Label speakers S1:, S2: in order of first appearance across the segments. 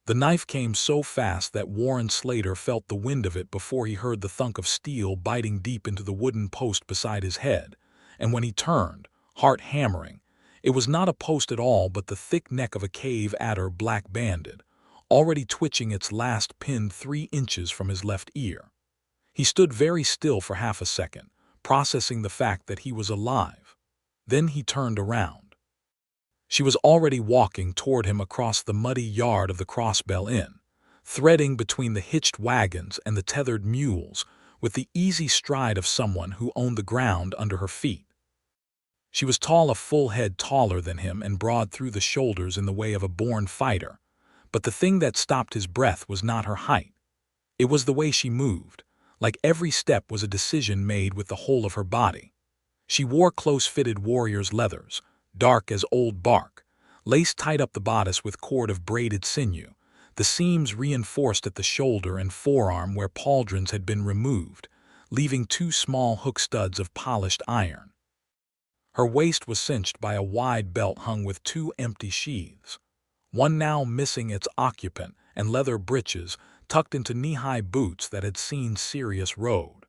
S1: The knife came so fast that Warren Slater felt the wind of it before he heard the thunk of steel biting deep into the wooden post beside his head, and when he turned, heart hammering, it was not a post at all but the thick neck of a cave adder black-banded, already twitching its last pin 3 inches from his left ear. He stood very still for half a second, processing the fact that he was alive. Then he turned around. She was already walking toward him across the muddy yard of the Crossbell Inn, threading between the hitched wagons and the tethered mules with the easy stride of someone who owned the ground under her feet. She was tall, a full head taller than him, and broad through the shoulders in the way of a born fighter, but the thing that stopped his breath was not her height. It was the way she moved, like every step was a decision made with the whole of her body. She wore close-fitted warrior's leathers, dark as old bark, laced tight up the bodice with cord of braided sinew, the seams reinforced at the shoulder and forearm where pauldrons had been removed, leaving 2 small hook studs of polished iron. Her waist was cinched by a wide belt hung with 2 empty sheaths, one now missing its occupant, and leather breeches tucked into knee-high boots that had seen serious road.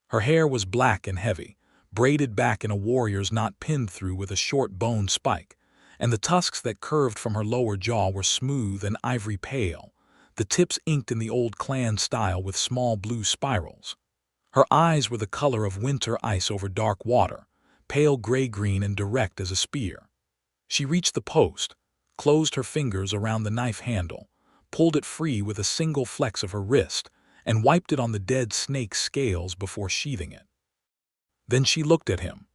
S1: Her hair was black and heavy, braided back in a warrior's knot pinned through with a short bone spike, and the tusks that curved from her lower jaw were smooth and ivory pale, the tips inked in the old clan style with small blue spirals. Her eyes were the color of winter ice over dark water, pale gray-green and direct as a spear. She reached the post, closed her fingers around the knife handle, pulled it free with a single flex of her wrist, and wiped it on the dead snake's scales before sheathing it. Then she looked at him.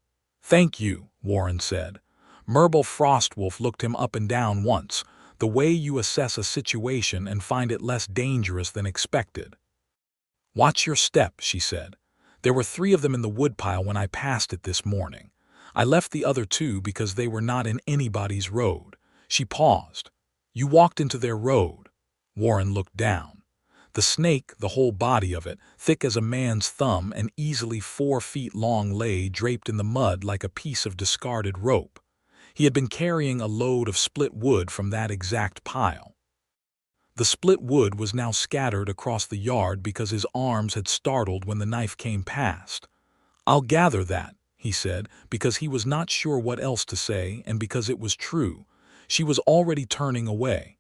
S1: "Thank you," Warren said. Murbul Frostwolf looked him up and down once, the way you assess a situation and find it less dangerous than expected. "Watch your step," she said. "There were 3 of them in the woodpile when I passed it this morning. I left the other 2 because they were not in anybody's road." She paused. "You walked into their road." Warren looked down. The snake, the whole body of it, thick as a man's thumb and easily 4 feet long, lay draped in the mud like a piece of discarded rope. He had been carrying a load of split wood from that exact pile. The split wood was now scattered across the yard because his arms had startled when the knife came past. "I'll gather that," he said, because he was not sure what else to say and because it was true. She was already turning away.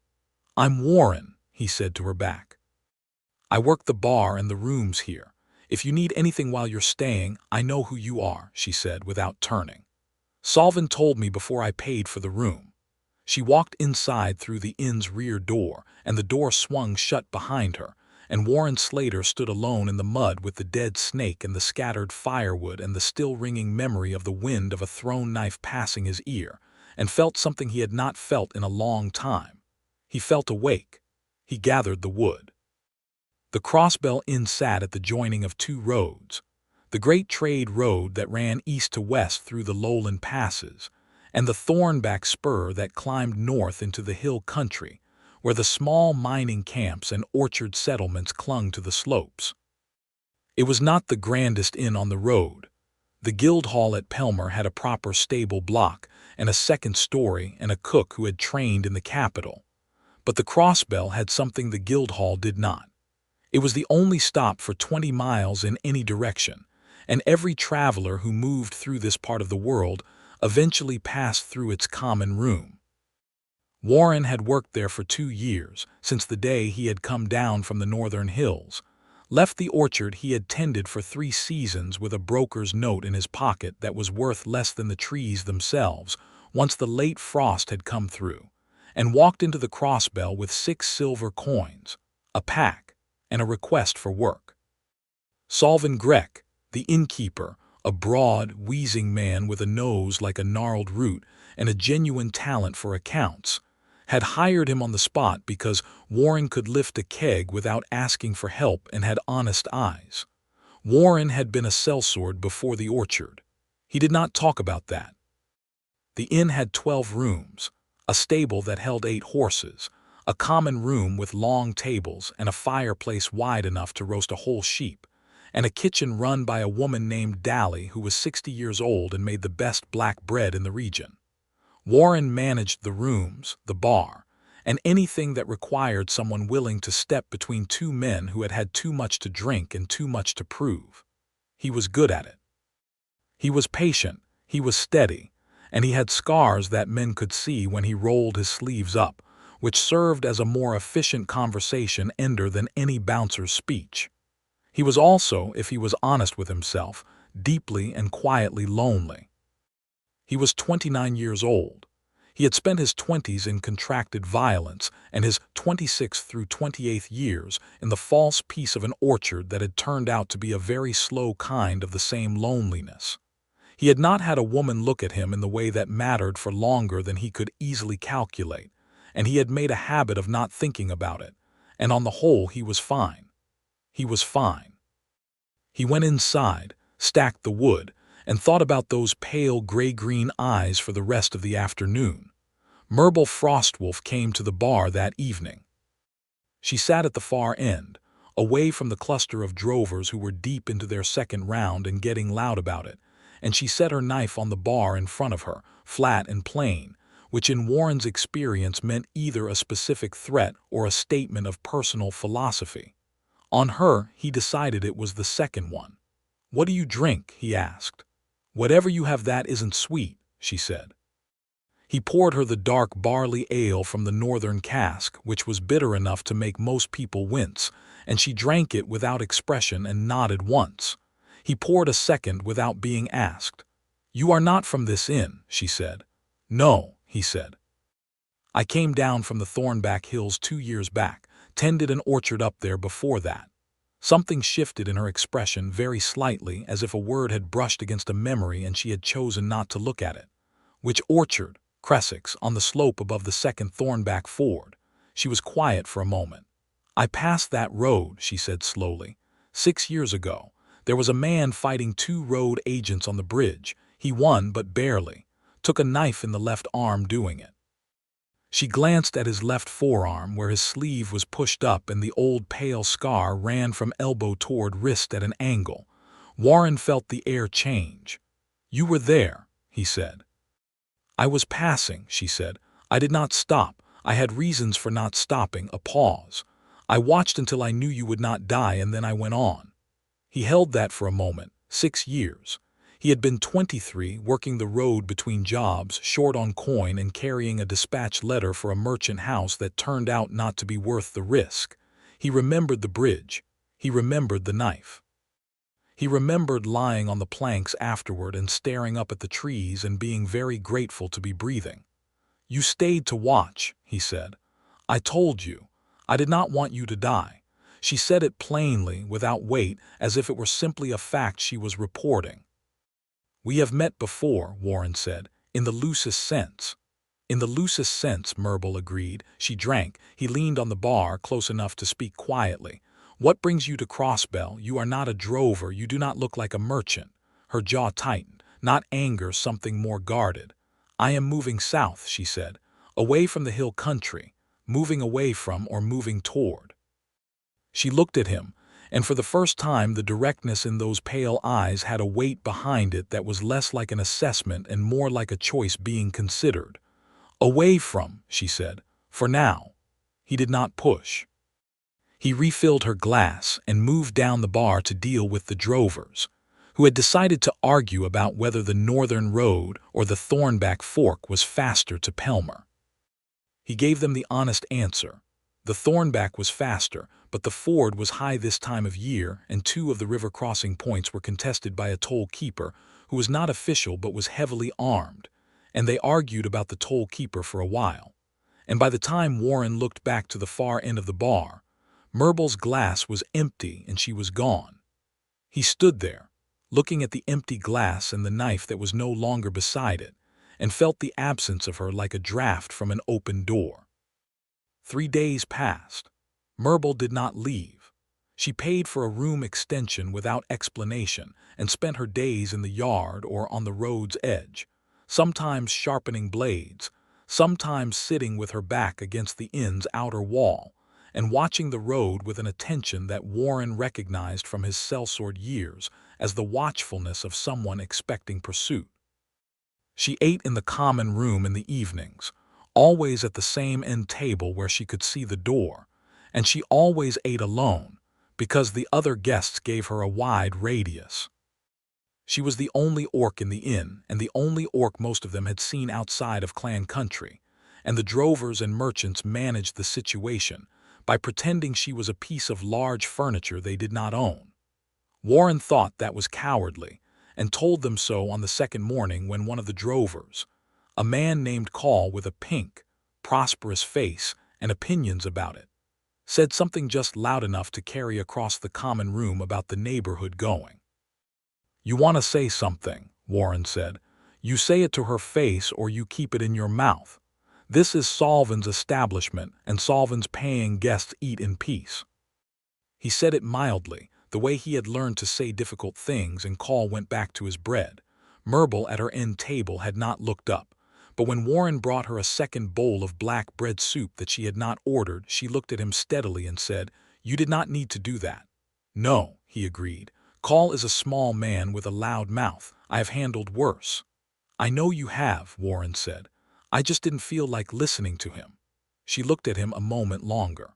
S1: "I'm Warren," he said to her back. "I work the bar and the rooms here. If you need anything while you're staying, I know who you are," she said without turning. "Solvin told me before I paid for the room." She walked inside through the inn's rear door, and the door swung shut behind her, and Warren Slater stood alone in the mud with the dead snake and the scattered firewood and the still ringing memory of the wind of a thrown knife passing his ear, and felt something he had not felt in a long time. He felt awake. He gathered the wood. The Crossbell Inn sat at the joining of 2 roads, the great trade road that ran east to west through the lowland passes, and the thornback spur that climbed north into the hill country, where the small mining camps and orchard settlements clung to the slopes. It was not the grandest inn on the road. The Guildhall at Pelmer had a proper stable block and a 2nd story and a cook who had trained in the capital. But the Crossbell had something the Guildhall did not. It was the only stop for 20 miles in any direction, and every traveler who moved through this part of the world eventually passed through its common room. Warren had worked there for 2 years, since the day he had come down from the northern hills, left the orchard he had tended for 3 seasons with a broker's note in his pocket that was worth less than the trees themselves once the late frost had come through, and walked into the Crossbell with 6 silver coins, a pack, and a request for work. Solvin Grek, the innkeeper, a broad, wheezing man with a nose like a gnarled root and a genuine talent for accounts, had hired him on the spot because Warren could lift a keg without asking for help and had honest eyes. Warren had been a sellsword before the orchard. He did not talk about that. The inn had 12 rooms, a stable that held 8 horses, a common room with long tables and a fireplace wide enough to roast a whole sheep, and a kitchen run by a woman named Dally who was 60 years old and made the best black bread in the region. Warren managed the rooms, the bar, and anything that required someone willing to step between two men who had had too much to drink and too much to prove. He was good at it. He was patient, he was steady, and he had scars that men could see when he rolled his sleeves up, which served as a more efficient conversation ender than any bouncer's speech. He was also, if he was honest with himself, deeply and quietly lonely. He was 29 years old. He had spent his 20s in contracted violence and his 26th through 28th years in the false peace of an orchard that had turned out to be a very slow kind of the same loneliness. He had not had a woman look at him in the way that mattered for longer than he could easily calculate, and he had made a habit of not thinking about it, and on the whole he was fine. He was fine. He went inside, stacked the wood, and thought about those pale gray-green eyes for the rest of the afternoon. Murbul Frostwolf came to the bar that evening. She sat at the far end, away from the cluster of drovers who were deep into their second round and getting loud about it, and she set her knife on the bar in front of her, flat and plain, which in Warren's experience meant either a specific threat or a statement of personal philosophy. On her, he decided it was the second one. "What do you drink?" he asked. "Whatever you have that isn't sweet," she said. He poured her the dark barley ale from the northern cask, which was bitter enough to make most people wince, and she drank it without expression and nodded once. He poured a second without being asked. "You are not from this inn," she said. "No," he said. "I came down from the Thornback Hills 2 years back, tended an orchard up there before that." Something shifted in her expression very slightly, as if a word had brushed against a memory and she had chosen not to look at it. "Which orchard?" "Cressex, on the slope above the second Thornback ford." She was quiet for a moment. "I passed that road," she said slowly. 6 years ago. There was a man fighting 2 road agents on the bridge. He won, but barely. Took a knife in the left arm doing it." She glanced at his left forearm where his sleeve was pushed up and the old pale scar ran from elbow toward wrist at an angle. Warren felt the air change. "You were there," he said. "I was passing," she said. "I did not stop. I had reasons for not stopping," a pause. "I watched until I knew you would not die and then I went on." He held that for a moment. 6 years. He had been 23, working the road between jobs, short on coin and carrying a dispatch letter for a merchant house that turned out not to be worth the risk. He remembered the bridge. He remembered the knife. He remembered lying on the planks afterward and staring up at the trees and being very grateful to be breathing. "You stayed to watch," he said. "I told you. I did not want you to die." She said it plainly, without weight, as if it were simply a fact she was reporting. "We have met before," Warren said, "in the loosest sense." "In the loosest sense," Murbul agreed. She drank. He leaned on the bar, close enough to speak quietly. "What brings you to Crossbell? You are not a drover. You do not look like a merchant." Her jaw tightened. Not anger, something more guarded. "I am moving south," she said. "Away from the hill country. Moving away from or moving toward." She looked at him, and for the first time the directness in those pale eyes had a weight behind it that was less like an assessment and more like a choice being considered. "Away from," she said, "for now." He did not push. He refilled her glass and moved down the bar to deal with the drovers, who had decided to argue about whether the northern road or the Thornback Fork was faster to Pelmer. He gave them the honest answer. The Thornback was faster, but the ford was high this time of year, and 2 of the river crossing points were contested by a toll keeper who was not official but was heavily armed, and they argued about the toll keeper for a while. And by the time Warren looked back to the far end of the bar, Murbul's glass was empty and she was gone. He stood there, looking at the empty glass and the knife that was no longer beside it, and felt the absence of her like a draft from an open door. 3 days passed. Murbul did not leave. She paid for a room extension without explanation and spent her days in the yard or on the road's edge, sometimes sharpening blades, sometimes sitting with her back against the inn's outer wall, and watching the road with an attention that Warren recognized from his sellsword years as the watchfulness of someone expecting pursuit. She ate in the common room in the evenings, always at the same end table where she could see the door, and she always ate alone because the other guests gave her a wide radius. She was the only orc in the inn, and the only orc most of them had seen outside of clan country, and the drovers and merchants managed the situation by pretending she was a piece of large furniture they did not own. Warren thought that was cowardly, and told them so on the second morning when one of the drovers, a man named Call with a pink, prosperous face and opinions about it, said something just loud enough to carry across the common room about the neighborhood going. "You want to say something," Warren said. "You say it to her face or you keep it in your mouth. This is Solvin's establishment, and Solvin's paying guests eat in peace." He said it mildly, the way he had learned to say difficult things, and Call went back to his bread. Murbul at her end table had not looked up, but when Warren brought her a second bowl of black bread soup that she had not ordered, she looked at him steadily and said, "You did not need to do that." "No," he agreed. "Call is a small man with a loud mouth. I have handled worse." "I know you have," Warren said. "I just didn't feel like listening to him." She looked at him a moment longer.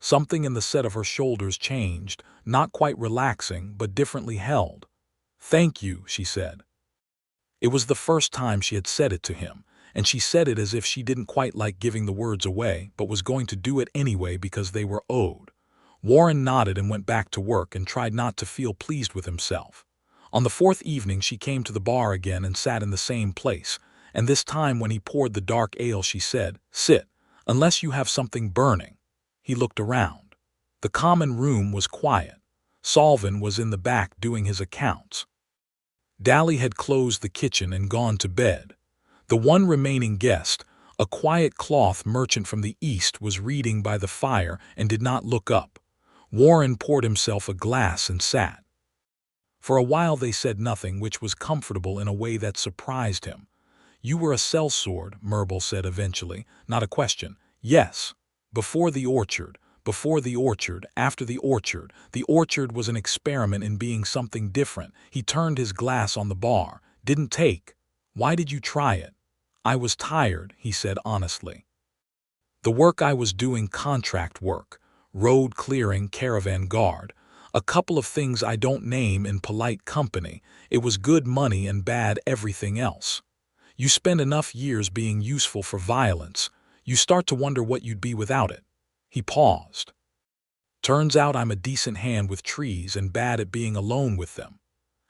S1: Something in the set of her shoulders changed, not quite relaxing, but differently held. "Thank you," she said. It was the first time she had said it to him, and she said it as if she didn't quite like giving the words away, but was going to do it anyway because they were owed. Warren nodded and went back to work and tried not to feel pleased with himself. On the fourth evening she came to the bar again and sat in the same place, and this time when he poured the dark ale she said, "Sit, unless you have something burning." He looked around. The common room was quiet. Solvin was in the back doing his accounts. Dally had closed the kitchen and gone to bed. The one remaining guest, a quiet cloth merchant from the east, was reading by the fire and did not look up. Warren poured himself a glass and sat. For a while they said nothing, which was comfortable in a way that surprised him. "You were a sellsword," Murbul said eventually, not a question. "Yes. Before the orchard, after the orchard. The orchard was an experiment in being something different." He turned his glass on the bar. "Didn't take. Why did you try it?" "I was tired," he said honestly. "The work I was doing, contract work, road clearing, caravan guard, a couple of things I don't name in polite company. It was good money and bad everything else. You spend enough years being useful for violence, you start to wonder what you'd be without it." He paused. "Turns out I'm a decent hand with trees and bad at being alone with them.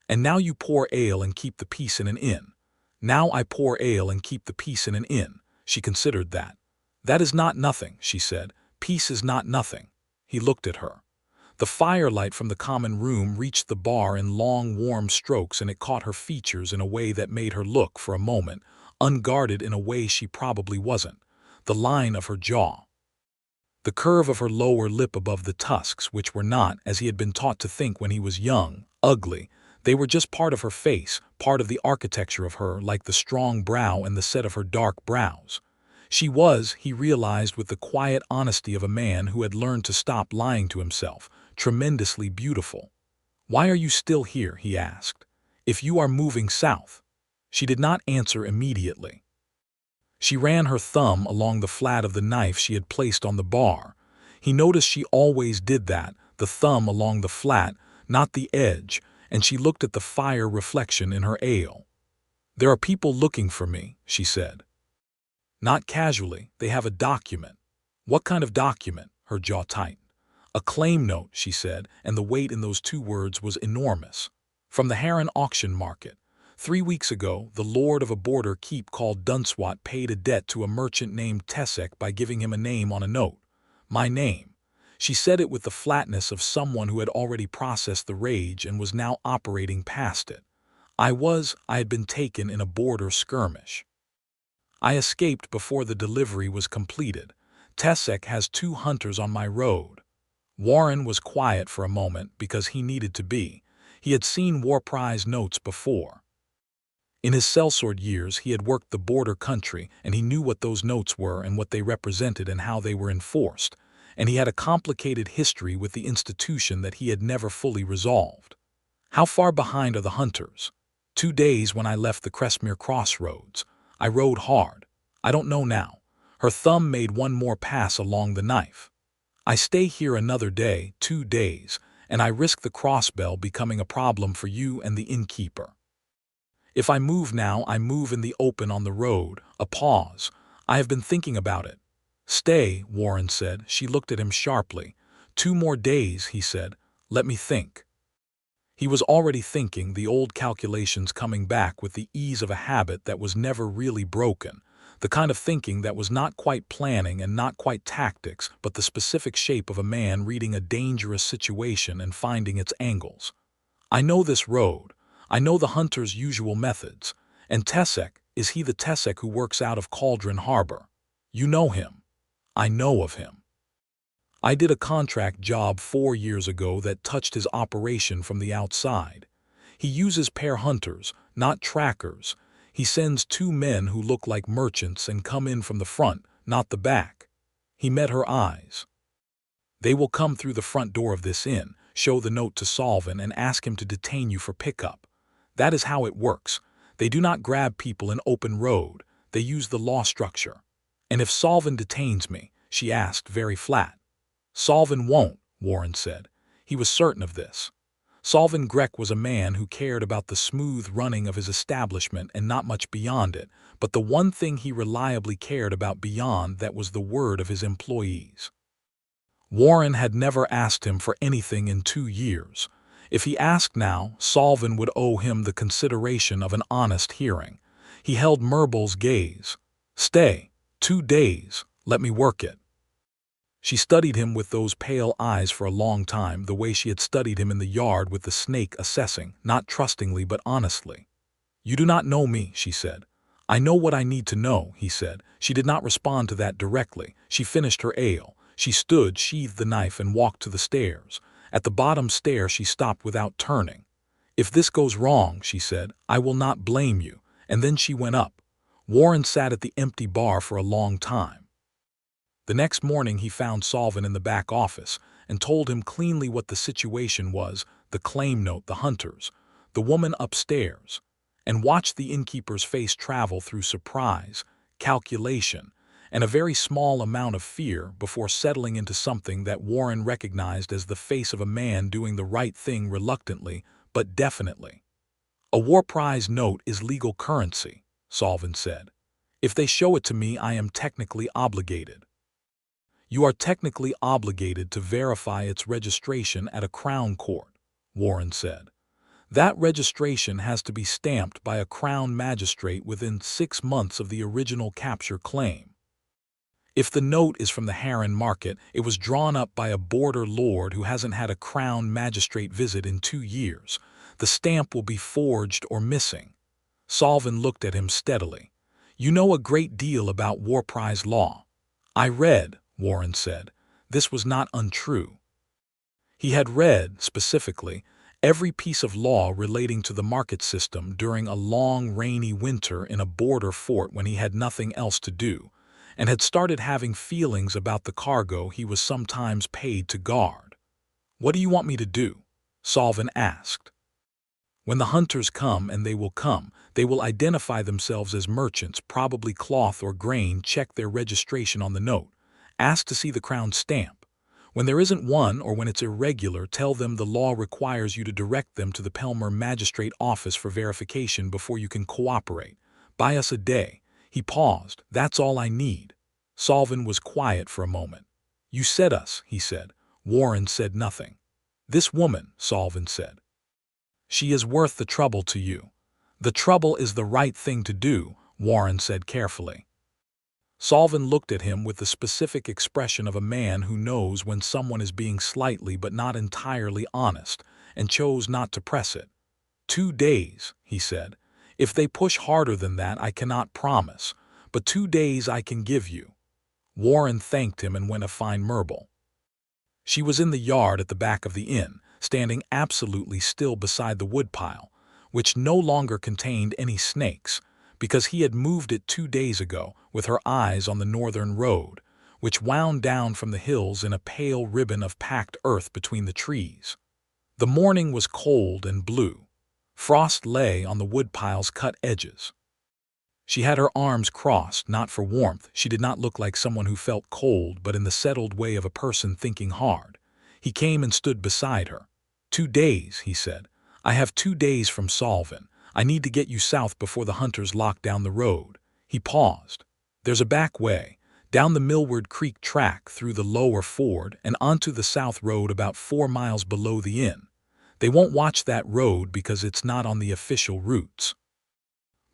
S1: And now you pour ale and keep the peace in an inn." "Now I pour ale and keep the peace in an inn." She considered that. "That is not nothing," she said. "Peace is not nothing." He looked at her. The firelight from the common room reached the bar in long, warm strokes, and it caught her features in a way that made her look, for a moment, unguarded in a way she probably wasn't. The line of her jaw, the curve of her lower lip above the tusks, which were not, as he had been taught to think when he was young, ugly. They were just part of her face, part of the architecture of her, like the strong brow and the set of her dark brows. She was, he realized with the quiet honesty of a man who had learned to stop lying to himself, tremendously beautiful. "Why are you still here?" he asked. "If you are moving south." She did not answer immediately. She ran her thumb along the flat of the knife she had placed on the bar. He noticed she always did that, the thumb along the flat, not the edge, and she looked at the fire reflection in her ale. "There are people looking for me," she said. "Not casually, they have a document." "What kind of document?" Her jaw tightened. "A claim note," she said, and the weight in those two words was enormous. "From the Heron auction market. 3 weeks ago, the lord of a border keep called Dunswat paid a debt to a merchant named Tessek by giving him a name on a note. My name." She said it with the flatness of someone who had already processed the rage and was now operating past it. I had been taken in a border skirmish. I escaped before the delivery was completed. Tessek has 2 hunters on my road." Warren was quiet for a moment because he needed to be. He had seen war prize notes before. In his sellsword years he had worked the border country, and he knew what those notes were and what they represented and how they were enforced, and he had a complicated history with the institution that he had never fully resolved. "How far behind are the hunters?" 2 days when I left the Crestmere crossroads. I rode hard. I don't know now. Her thumb made one more pass along the knife. I stay here another day, 2 days, and I risk the crossbell becoming a problem for you and the innkeeper. If I move now, I move in the open on the road. A pause. I have been thinking about it. Stay, Warren said. She looked at him sharply. 2 more days, he said. Let me think. He was already thinking, the old calculations coming back with the ease of a habit that was never really broken, the kind of thinking that was not quite planning and not quite tactics, but the specific shape of a man reading a dangerous situation and finding its angles. I know this road. I know the hunter's usual methods. And Tesek, is he the Tesek who works out of Cauldron Harbor? You know him. I know of him. I did a contract job 4 years ago that touched his operation from the outside. He uses pair hunters, not trackers. He sends 2 men who look like merchants and come in from the front, not the back. He met her eyes. They will come through the front door of this inn, show the note to Solvin and ask him to detain you for pickup. That is how it works. They do not grab people in open road. They use the law structure. And if Solvin detains me, she asked very flat. Solvin won't, Warren said. He was certain of this. Solvin Grek was a man who cared about the smooth running of his establishment and not much beyond it, but the one thing he reliably cared about beyond that was the word of his employees. Warren had never asked him for anything in 2 years. If he asked now, Solvin would owe him the consideration of an honest hearing. He held Murbul's gaze. Stay, 2 days, let me work it. She studied him with those pale eyes for a long time, the way she had studied him in the yard with the snake, assessing, not trustingly but honestly. You do not know me, she said. I know what I need to know, he said. She did not respond to that directly. She finished her ale. She stood, sheathed the knife, and walked to the stairs. At the bottom stair she stopped without turning. If this goes wrong, she said, I will not blame you. And then she went up. Warren sat at the empty bar for a long time. The next morning he found Solvin in the back office and told him cleanly what the situation was, the claim note, the hunters, the woman upstairs, and watched the innkeeper's face travel through surprise, calculation, and a very small amount of fear before settling into something that Warren recognized as the face of a man doing the right thing reluctantly, but definitely. A war prize note is legal currency, Solvin said. If they show it to me, I am technically obligated. You are technically obligated to verify its registration at a crown court, Warren said. That registration has to be stamped by a crown magistrate within 6 months of the original capture claim. If the note is from the Heron Market, it was drawn up by a border lord who hasn't had a crown magistrate visit in 2 years. The stamp will be forged or missing. Solvin looked at him steadily. You know a great deal about war prize law. I read, Warren said. This was not untrue. He had read, specifically, every piece of law relating to the market system during a long, rainy winter in a border fort when he had nothing else to do, and had started having feelings about the cargo he was sometimes paid to guard. What do you want me to do? Solvin asked. When the hunters come, and they will identify themselves as merchants, probably cloth or grain, check their registration on the note. Ask to see the crown stamp. When there isn't one or when it's irregular, tell them the law requires you to direct them to the Pelmer Magistrate Office for verification before you can cooperate. Buy us a day. He paused. That's all I need. Solvin was quiet for a moment. You said us, he said. Warren said nothing. This woman, Solvin said. She is worth the trouble to you. The trouble is the right thing to do, Warren said carefully. Solvin looked at him with the specific expression of a man who knows when someone is being slightly but not entirely honest, and chose not to press it. 2 days, he said. If they push harder than that, I cannot promise, but 2 days I can give you. Warren thanked him and went to find Murbul. She was in the yard at the back of the inn, standing absolutely still beside the woodpile, which no longer contained any snakes, because he had moved it 2 days ago, with her eyes on the northern road, which wound down from the hills in a pale ribbon of packed earth between the trees. The morning was cold and blue. Frost lay on the woodpile's cut edges. She had her arms crossed, not for warmth. She did not look like someone who felt cold, but in the settled way of a person thinking hard. He came and stood beside her. 2 days, he said. I have 2 days from Solvin. I need to get you south before the hunters lock down the road. He paused. There's a back way, down the Millward Creek track through the lower ford and onto the south road about 4 miles below the inn. They won't watch that road because it's not on the official routes.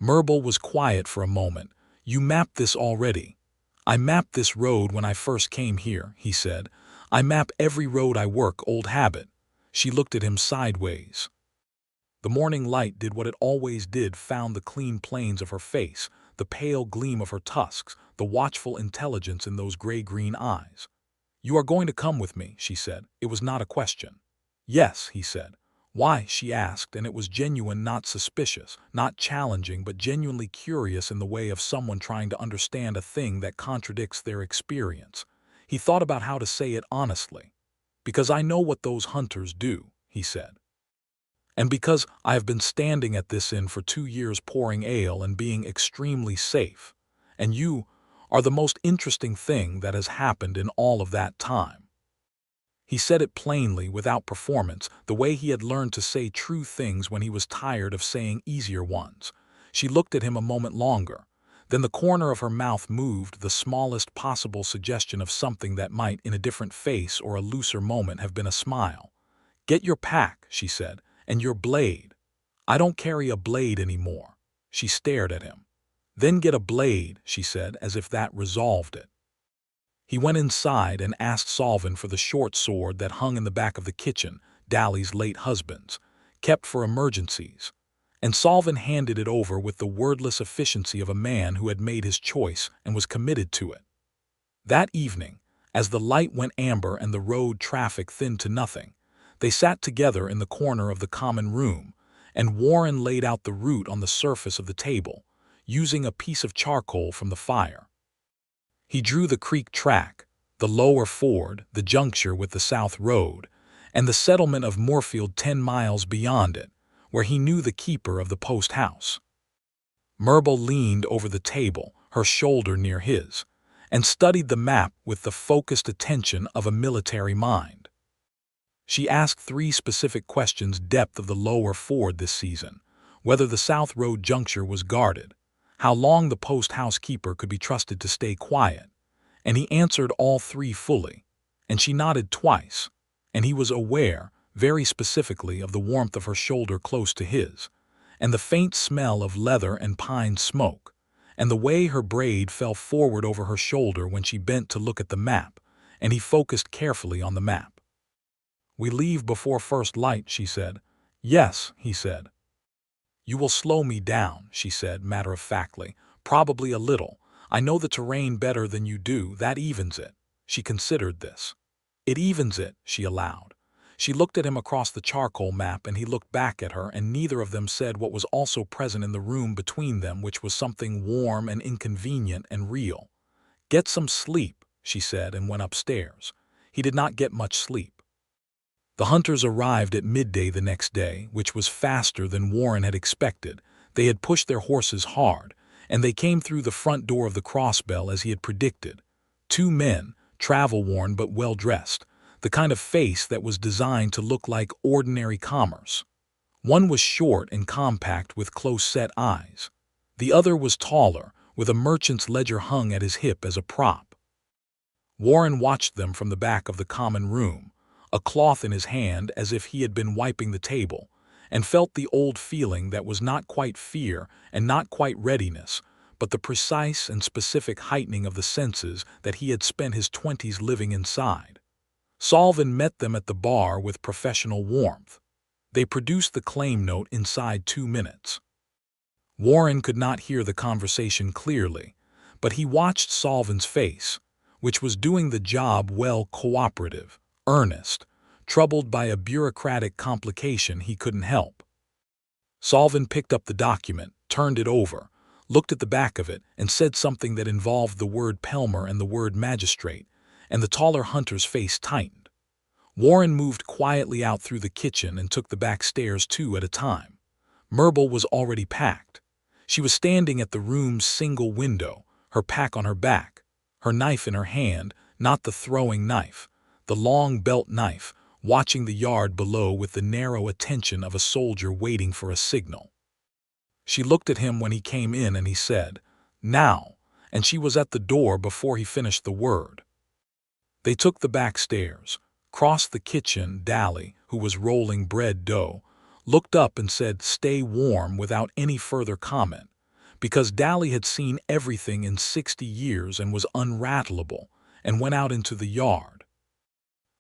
S1: Murbul was quiet for a moment. You mapped this already. I mapped this road when I first came here, he said. I map every road I work, old habit. She looked at him sideways. The morning light did what it always did, found the clean planes of her face, the pale gleam of her tusks, the watchful intelligence in those gray-green eyes. You are going to come with me, she said. It was not a question. Yes, he said. Why, she asked, and it was genuine, not suspicious, not challenging, but genuinely curious in the way of someone trying to understand a thing that contradicts their experience. He thought about how to say it honestly. Because I know what those hunters do, he said. And because I have been standing at this inn for 2 years pouring ale and being extremely safe. And you are the most interesting thing that has happened in all of that time. He said it plainly, without performance, the way he had learned to say true things when he was tired of saying easier ones. She looked at him a moment longer. Then the corner of her mouth moved, the smallest possible suggestion of something that might, in a different face or a looser moment, have been a smile. Get your pack, she said, and your blade. I don't carry a blade anymore. She stared at him. Then get a blade, she said, as if that resolved it. He went inside and asked Solvin for the short sword that hung in the back of the kitchen, Dally's late husband's, kept for emergencies. And Solvin handed it over with the wordless efficiency of a man who had made his choice and was committed to it. That evening, as the light went amber and the road traffic thinned to nothing, they sat together in the corner of the common room, and Warren laid out the route on the surface of the table, using a piece of charcoal from the fire. He drew the creek track, the lower ford, the juncture with the south road, and the settlement of Moorfield 10 miles beyond it, where he knew the keeper of the post house. Murbul leaned over the table, her shoulder near his, and studied the map with the focused attention of a military mind. She asked 3 specific questions: depth of the lower ford this season, whether the south road juncture was guarded, how long the post house keeper could be trusted to stay quiet, and he answered all 3 fully, and she nodded twice, and he was aware, very specifically, of the warmth of her shoulder close to his, and the faint smell of leather and pine smoke, and the way her braid fell forward over her shoulder when she bent to look at the map, and he focused carefully on the map. We leave before first light, she said. Yes, he said. You will slow me down, she said matter-of-factly. Probably a little. I know the terrain better than you do. That evens it. She considered this. It evens it, she allowed. She looked at him across the charcoal map, and he looked back at her, and neither of them said what was also present in the room between them, which was something warm and inconvenient and real. Get some sleep, she said, and went upstairs. He did not get much sleep. The hunters arrived at midday the next day, which was faster than Warren had expected. They had pushed their horses hard, and they came through the front door of the Crossbell as he had predicted. 2 men, travel-worn but well-dressed, the kind of face that was designed to look like ordinary commerce. One was short and compact with close-set eyes. The other was taller, with a merchant's ledger hung at his hip as a prop. Warren watched them from the back of the common room, a cloth in his hand as if he had been wiping the table, and felt the old feeling that was not quite fear and not quite readiness, but the precise and specific heightening of the senses that he had spent his 20s living inside. Solvin met them at the bar with professional warmth. They produced the claim note inside 2 minutes. Warren could not hear the conversation clearly, but he watched Solvin's face, which was doing the job well, cooperative, earnest, troubled by a bureaucratic complication he couldn't help. Solvin picked up the document, turned it over, looked at the back of it, and said something that involved the word Pelmer and the word magistrate, and the taller hunter's face tightened. Warren moved quietly out through the kitchen and took the back stairs 2 at a time. Murbul was already packed. She was standing at the room's single window, her pack on her back, her knife in her hand, not the throwing knife, the long belt knife, watching the yard below with the narrow attention of a soldier waiting for a signal. She looked at him when he came in and he said, "Now," and she was at the door before he finished the word. They took the back stairs, crossed the kitchen. Dally, who was rolling bread dough, looked up and said, "Stay warm," without any further comment, because Dally had seen everything in 60 years and was unrattleable, and went out into the yard.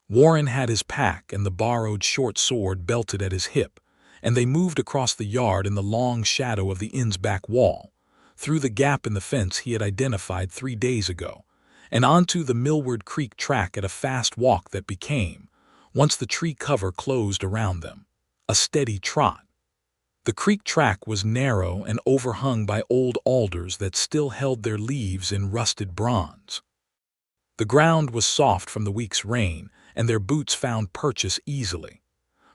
S1: Warren had his pack and the borrowed short sword belted at his hip, and they moved across the yard in the long shadow of the inn's back wall, through the gap in the fence he had identified 3 days ago, and onto the Millward Creek track at a fast walk that became, once the tree cover closed around them, a steady trot. The creek track was narrow and overhung by old alders that still held their leaves in rusted bronze. The ground was soft from the week's rain, and their boots found purchase easily.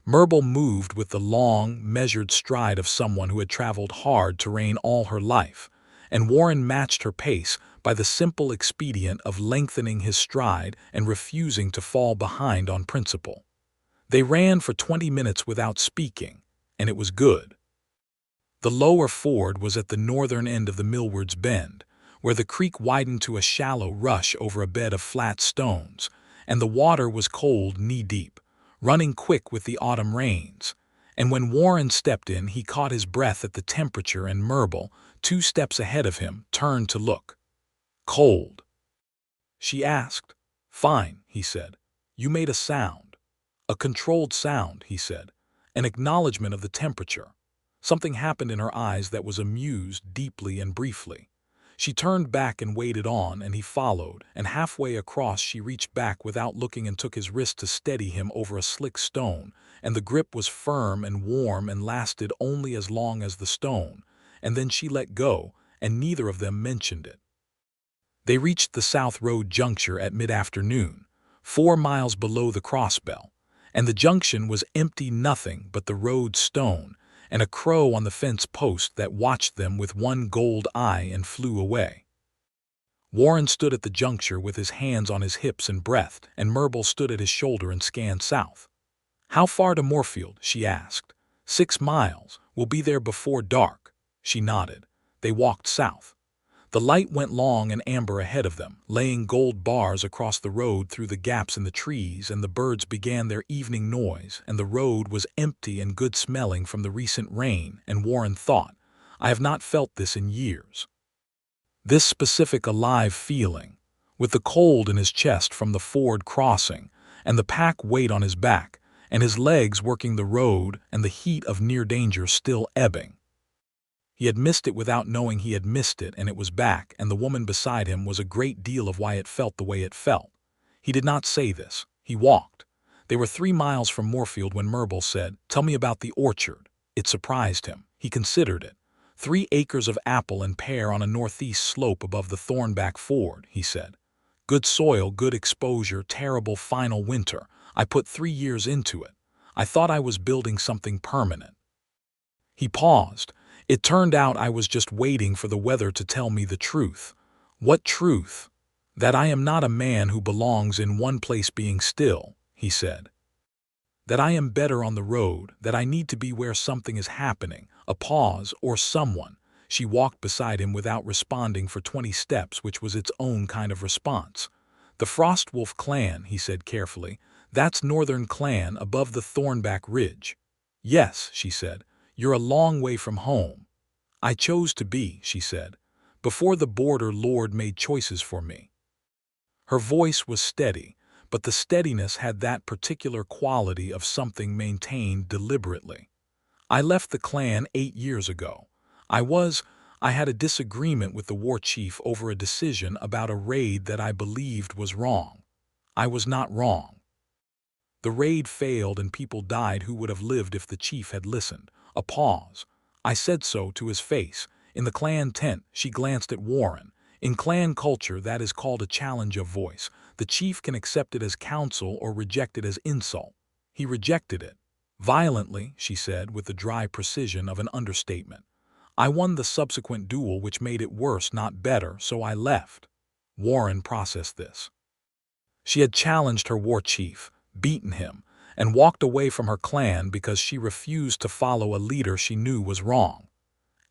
S1: Murbul moved with the long, measured stride of someone who had traveled hard terrain all her life, and Warren matched her pace by the simple expedient of lengthening his stride and refusing to fall behind on principle. They ran for 20 minutes without speaking, and it was good. The lower ford was at the northern end of the Millward's Bend, where the creek widened to a shallow rush over a bed of flat stones, and the water was cold knee-deep, running quick with the autumn rains, and when Warren stepped in he caught his breath at the temperature, and Murbul, 2 steps ahead of him, turned to look. "Cold?" she asked. "Fine," he said. "You made a sound." "A controlled sound," he said, an acknowledgement of the temperature. Something happened in her eyes that was amused deeply and briefly. She turned back and waded on, and he followed, and halfway across she reached back without looking and took his wrist to steady him over a slick stone, and the grip was firm and warm and lasted only as long as the stone, and then she let go, and neither of them mentioned it. They reached the South Road juncture at mid-afternoon, 4 miles below the crossbell, and the junction was empty, nothing but the road stone, and a crow on the fence post that watched them with one gold eye and flew away. Warren stood at the juncture with his hands on his hips and breathed, and Murbul stood at his shoulder and scanned south. "How far to Moorfield?" she asked. 6 miles. We'll be there before dark." She nodded. They walked south. The light went long and amber ahead of them, laying gold bars across the road through the gaps in the trees, and the birds began their evening noise, and the road was empty and good-smelling from the recent rain, and Warren thought, "I have not felt this in years." This specific alive feeling, with the cold in his chest from the ford crossing, and the pack weight on his back, and his legs working the road, and the heat of near danger still ebbing. He had missed it without knowing he had missed it, and it was back, and the woman beside him was a great deal of why it felt the way it felt. He did not say this. He walked. They were 3 miles from Moorfield when Murbul said, "Tell me about the orchard." It surprised him. He considered it. 3 acres of apple and pear on a northeast slope above the Thornback Ford, he said. "Good soil, good exposure, terrible final winter. I put 3 years into it. I thought I was building something permanent." He paused. "It turned out I was just waiting for the weather to tell me the truth." "What truth?" "That I am not a man who belongs in one place being still," he said. "That I am better on the road, that I need to be where something is happening, a pause or someone." She walked beside him without responding for 20 steps, which was its own kind of response. "The Frostwolf clan," he said carefully. "That's northern clan above the Thornback Ridge." "Yes," she said. "You're a long way from home." "I chose to be," she said. "Before the border Lord made choices for me." Her voice was steady, but the steadiness had that particular quality of something maintained deliberately. "I left the clan 8 years ago. I had a disagreement with the war chief over a decision about a raid that I believed was wrong. I was not wrong. The raid failed and people died who would have lived if the chief had listened." A pause. "I said so to his face. In the clan tent," she glanced at Warren. "In clan culture that is called a challenge of voice. The chief can accept it as counsel or reject it as insult. He rejected it. Violently," she said with the dry precision of an understatement. I won the subsequent duel, which made it worse, not better, so I left. Warren processed this. She had challenged her war chief, beaten him, and walked away from her clan because she refused to follow a leader she knew was wrong.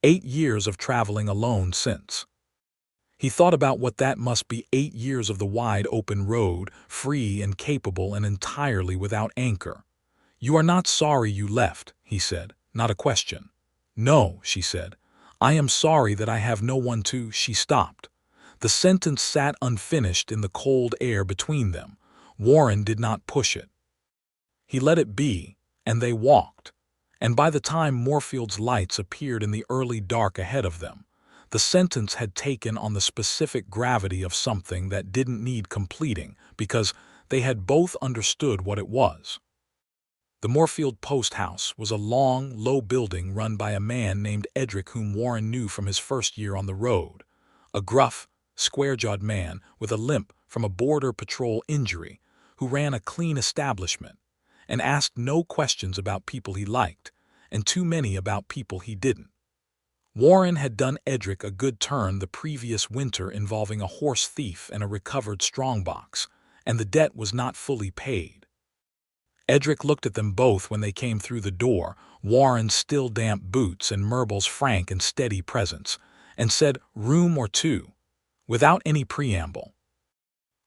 S1: 8 years of traveling alone since. He thought about what that must be, 8 years of the wide open road, free and capable and entirely without anchor. "You are not sorry you left," he said, not a question. "No," she said. "I am sorry that I have no one to—" She stopped. The sentence sat unfinished in the cold air between them. Warren did not push it. He let it be, and they walked. And by the time Moorfield's lights appeared in the early dark ahead of them, the sentence had taken on the specific gravity of something that didn't need completing because they had both understood what it was. The Moorfield post house was a long, low building run by a man named Edric, whom Warren knew from his first year on the road. A gruff, square-jawed man with a limp from a border patrol injury who ran a clean establishment and asked no questions about people he liked and too many about people he didn't. Warren had done Edric a good turn the previous winter involving a horse thief and a recovered strongbox, and the debt was not fully paid. Edric looked at them both when they came through the door, Warren's still damp boots and Murbul's frank and steady presence, and said, "Room or two," without any preamble.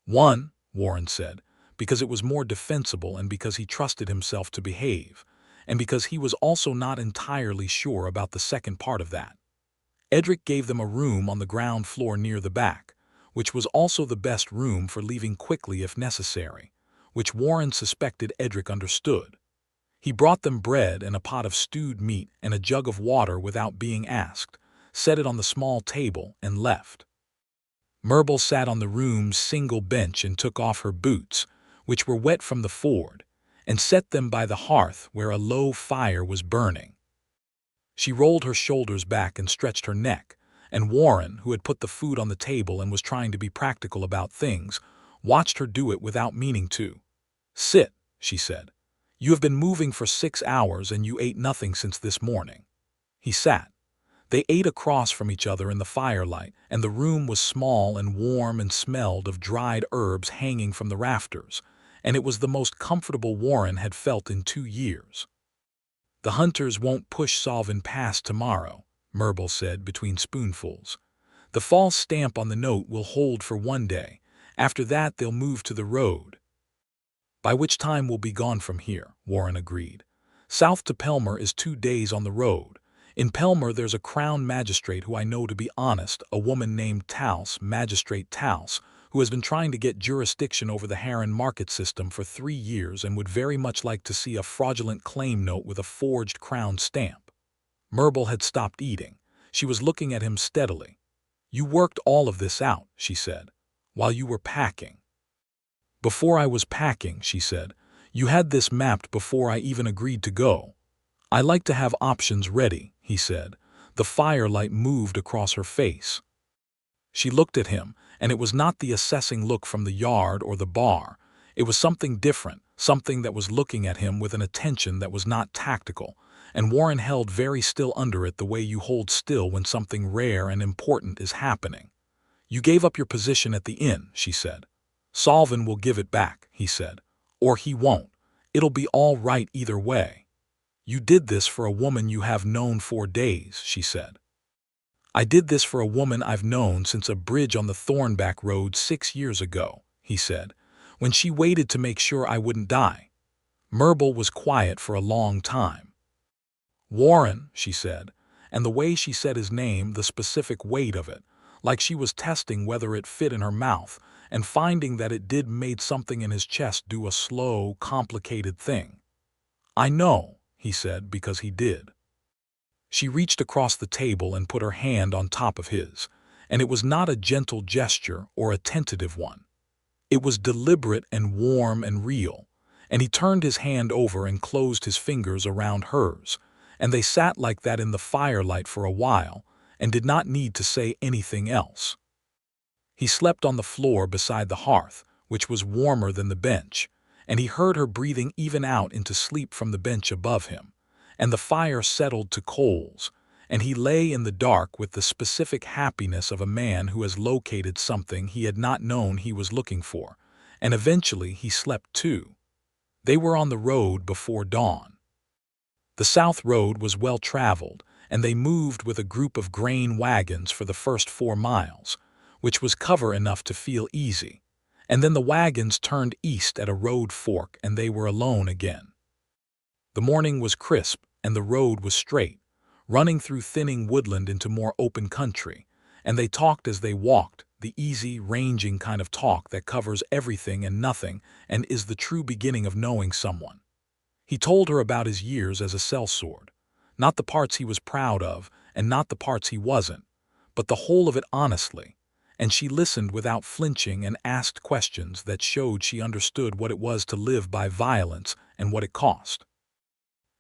S1: "One," Warren said, because it was more defensible and because he trusted himself to behave, and because he was also not entirely sure about the second part of that. Edric gave them a room on the ground floor near the back, which was also the best room for leaving quickly if necessary, which Warren suspected Edric understood. He brought them bread and a pot of stewed meat and a jug of water without being asked, set it on the small table, and left. Murbul sat on the room's single bench and took off her boots, which were wet from the ford, and set them by the hearth where a low fire was burning. She rolled her shoulders back and stretched her neck, and Warren, who had put the food on the table and was trying to be practical about things, watched her do it without meaning to. "Sit," she said. "You have been moving for 6 hours and you ate nothing since this morning." He sat. They ate across from each other in the firelight, and the room was small and warm and smelled of dried herbs hanging from the rafters, and it was the most comfortable Warren had felt in 2 years. "The hunters won't push Salvin past tomorrow," Murbul said between spoonfuls. "The false stamp on the note will hold for 1 day. After that they'll move to the road." "By which time we'll be gone from here," Warren agreed. "South to Pelmer is 2 days on the road. In Pelmer there's a crown magistrate who I know to be honest, a woman named Taus, Magistrate Taus, who has been trying to get jurisdiction over the Heron market system for 3 years and would very much like to see a fraudulent claim note with a forged crown stamp." Murbul had stopped eating. She was looking at him steadily. "You worked all of this out," she said, "while you were packing." "Before I was packing," she said. "You had this mapped before I even agreed to go." "I like to have options ready," he said. The firelight moved across her face. She looked at him, and it was not the assessing look from the yard or the bar. It was something different, something that was looking at him with an attention that was not tactical, and Warren held very still under it the way you hold still when something rare and important is happening. "You gave up your position at the inn," she said. "Salvin will give it back," he said. "Or he won't. It'll be all right either way." "You did this for a woman you have known 4 days," she said. "I did this for a woman I've known since a bridge on the Thornback Road 6 years ago," he said, "when she waited to make sure I wouldn't die." Murbul was quiet for a long time. "Warren," she said, and the way she said his name, the specific weight of it, like she was testing whether it fit in her mouth, and finding that it did made something in his chest do a slow, complicated thing. "I know," he said, because he did. She reached across the table and put her hand on top of his, and it was not a gentle gesture or a tentative one. It was deliberate and warm and real, and he turned his hand over and closed his fingers around hers, and they sat like that in the firelight for a while and did not need to say anything else. He slept on the floor beside the hearth, which was warmer than the bench, and he heard her breathing even out into sleep from the bench above him, and the fire settled to coals, and he lay in the dark with the specific happiness of a man who has located something he had not known he was looking for, and eventually he slept too. They were on the road before dawn. The South Road was well traveled, and they moved with a group of grain wagons for the first 4 miles, which was cover enough to feel easy, and then the wagons turned east at a road fork and they were alone again. The morning was crisp and the road was straight, running through thinning woodland into more open country, and they talked as they walked, the easy, ranging kind of talk that covers everything and nothing and is the true beginning of knowing someone. He told her about his years as a sellsword, not the parts he was proud of and not the parts he wasn't, but the whole of it honestly, and she listened without flinching and asked questions that showed she understood what it was to live by violence and what it cost.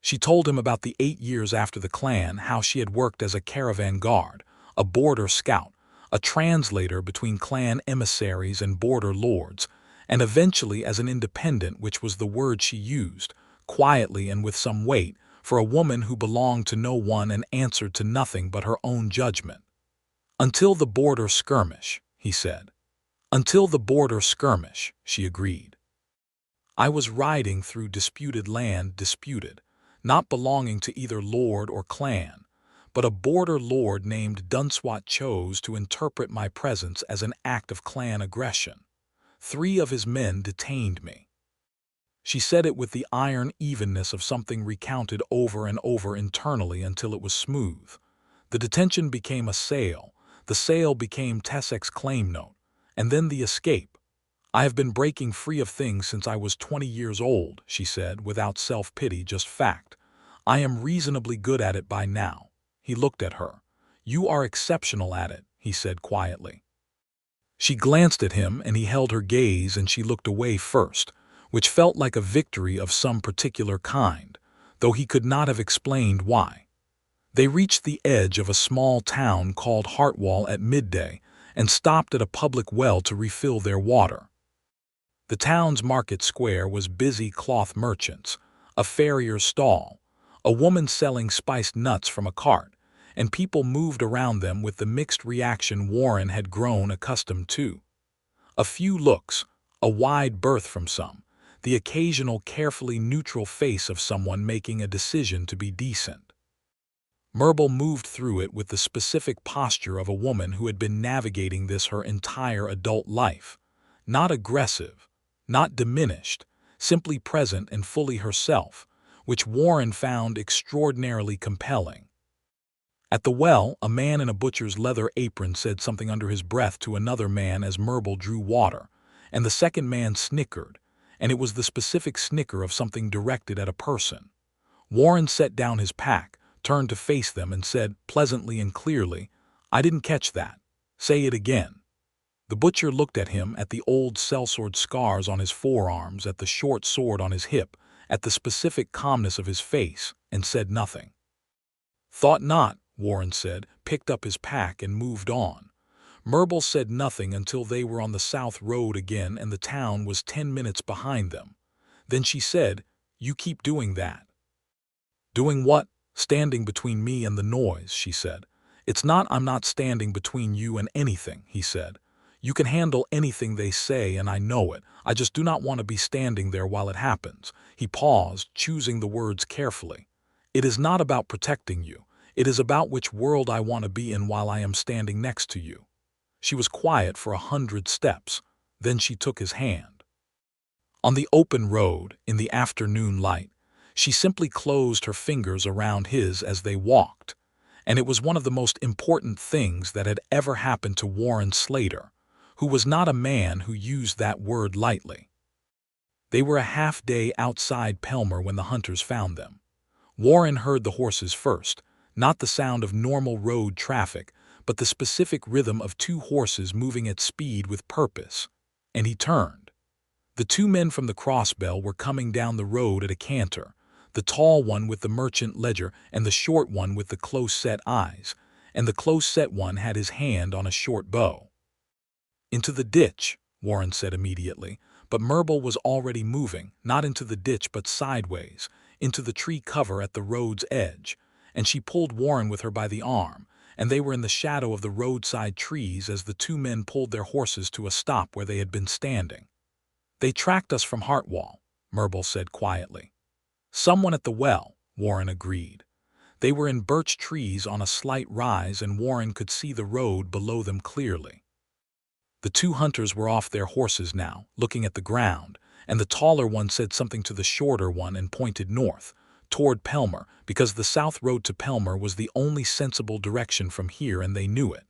S1: She told him about the 8 years after the Klan, how she had worked as a caravan guard, a border scout, a translator between Klan emissaries and border lords, and eventually as an independent, which was the word she used, quietly and with some weight, for a woman who belonged to no one and answered to nothing but her own judgment. "Until the border skirmish," he said. "Until the border skirmish," she agreed. "I was riding through disputed land, not belonging to either lord or clan, but a border lord named Dunswat chose to interpret my presence as an act of clan aggression. 3 of his men detained me." She said it with the iron evenness of something recounted over and over internally until it was smooth. The detention became a sale, the sale became Tessek's claim note, and then the escape. "I have been breaking free of things since I was 20 years old," she said, without self-pity, just fact. "I am reasonably good at it by now." He looked at her. "You are exceptional at it," he said quietly. She glanced at him and he held her gaze and she looked away first, which felt like a victory of some particular kind, though he could not have explained why. They reached the edge of a small town called Hartwall at midday and stopped at a public well to refill their water. The town's market square was busy cloth merchants, a farrier's stall, a woman selling spiced nuts from a cart, and people moved around them with the mixed reaction Warren had grown accustomed to. A few looks, a wide berth from some, the occasional carefully neutral face of someone making a decision to be decent. Murbul moved through it with the specific posture of a woman who had been navigating this her entire adult life, not aggressive, not diminished, simply present and fully herself, which Warren found extraordinarily compelling. At the well, a man in a butcher's leather apron said something under his breath to another man as Murbul drew water, and the second man snickered, and it was the specific snicker of something directed at a person. Warren set down his pack, turned to face them and said, pleasantly and clearly, "I didn't catch that. Say it again." The butcher looked at him, at the old sellsword scars on his forearms, at the short sword on his hip, at the specific calmness of his face, and said nothing. "Thought not," Warren said, picked up his pack and moved on. Murbul said nothing until they were on the South Road again and the town was 10 minutes behind them. Then she said, "You keep doing that." "Doing what?" "Standing between me and the noise," she said. I'm not standing between you and anything," he said. "You can handle anything they say and I know it. I just do not want to be standing there while it happens." He paused, choosing the words carefully. "It is not about protecting you. It is about which world I want to be in while I am standing next to you." She was quiet for 100 steps. Then she took his hand. On the open road, in the afternoon light, she simply closed her fingers around his as they walked, and it was one of the most important things that had ever happened to Warren Slater, who was not a man who used that word lightly. They were a half-day outside Pelmer when the hunters found them. Warren heard the horses first, not the sound of normal road traffic, but the specific rhythm of 2 horses moving at speed with purpose, and he turned. The 2 men from the Crossbell were coming down the road at a canter, the tall one with the merchant ledger and the short one with the close-set eyes, and the close-set one had his hand on a short bow. "Into the ditch," Warren said immediately, but Murbul was already moving, not into the ditch but sideways, into the tree cover at the road's edge, and she pulled Warren with her by the arm, and they were in the shadow of the roadside trees as the two men pulled their horses to a stop where they had been standing. "They tracked us from Hartwall," Murbul said quietly. "Someone at the well," Warren agreed. They were in birch trees on a slight rise, and Warren could see the road below them clearly. The two hunters were off their horses now, looking at the ground, and the taller one said something to the shorter one and pointed north, toward Pelmer, because the south road to Pelmer was the only sensible direction from here, and they knew it.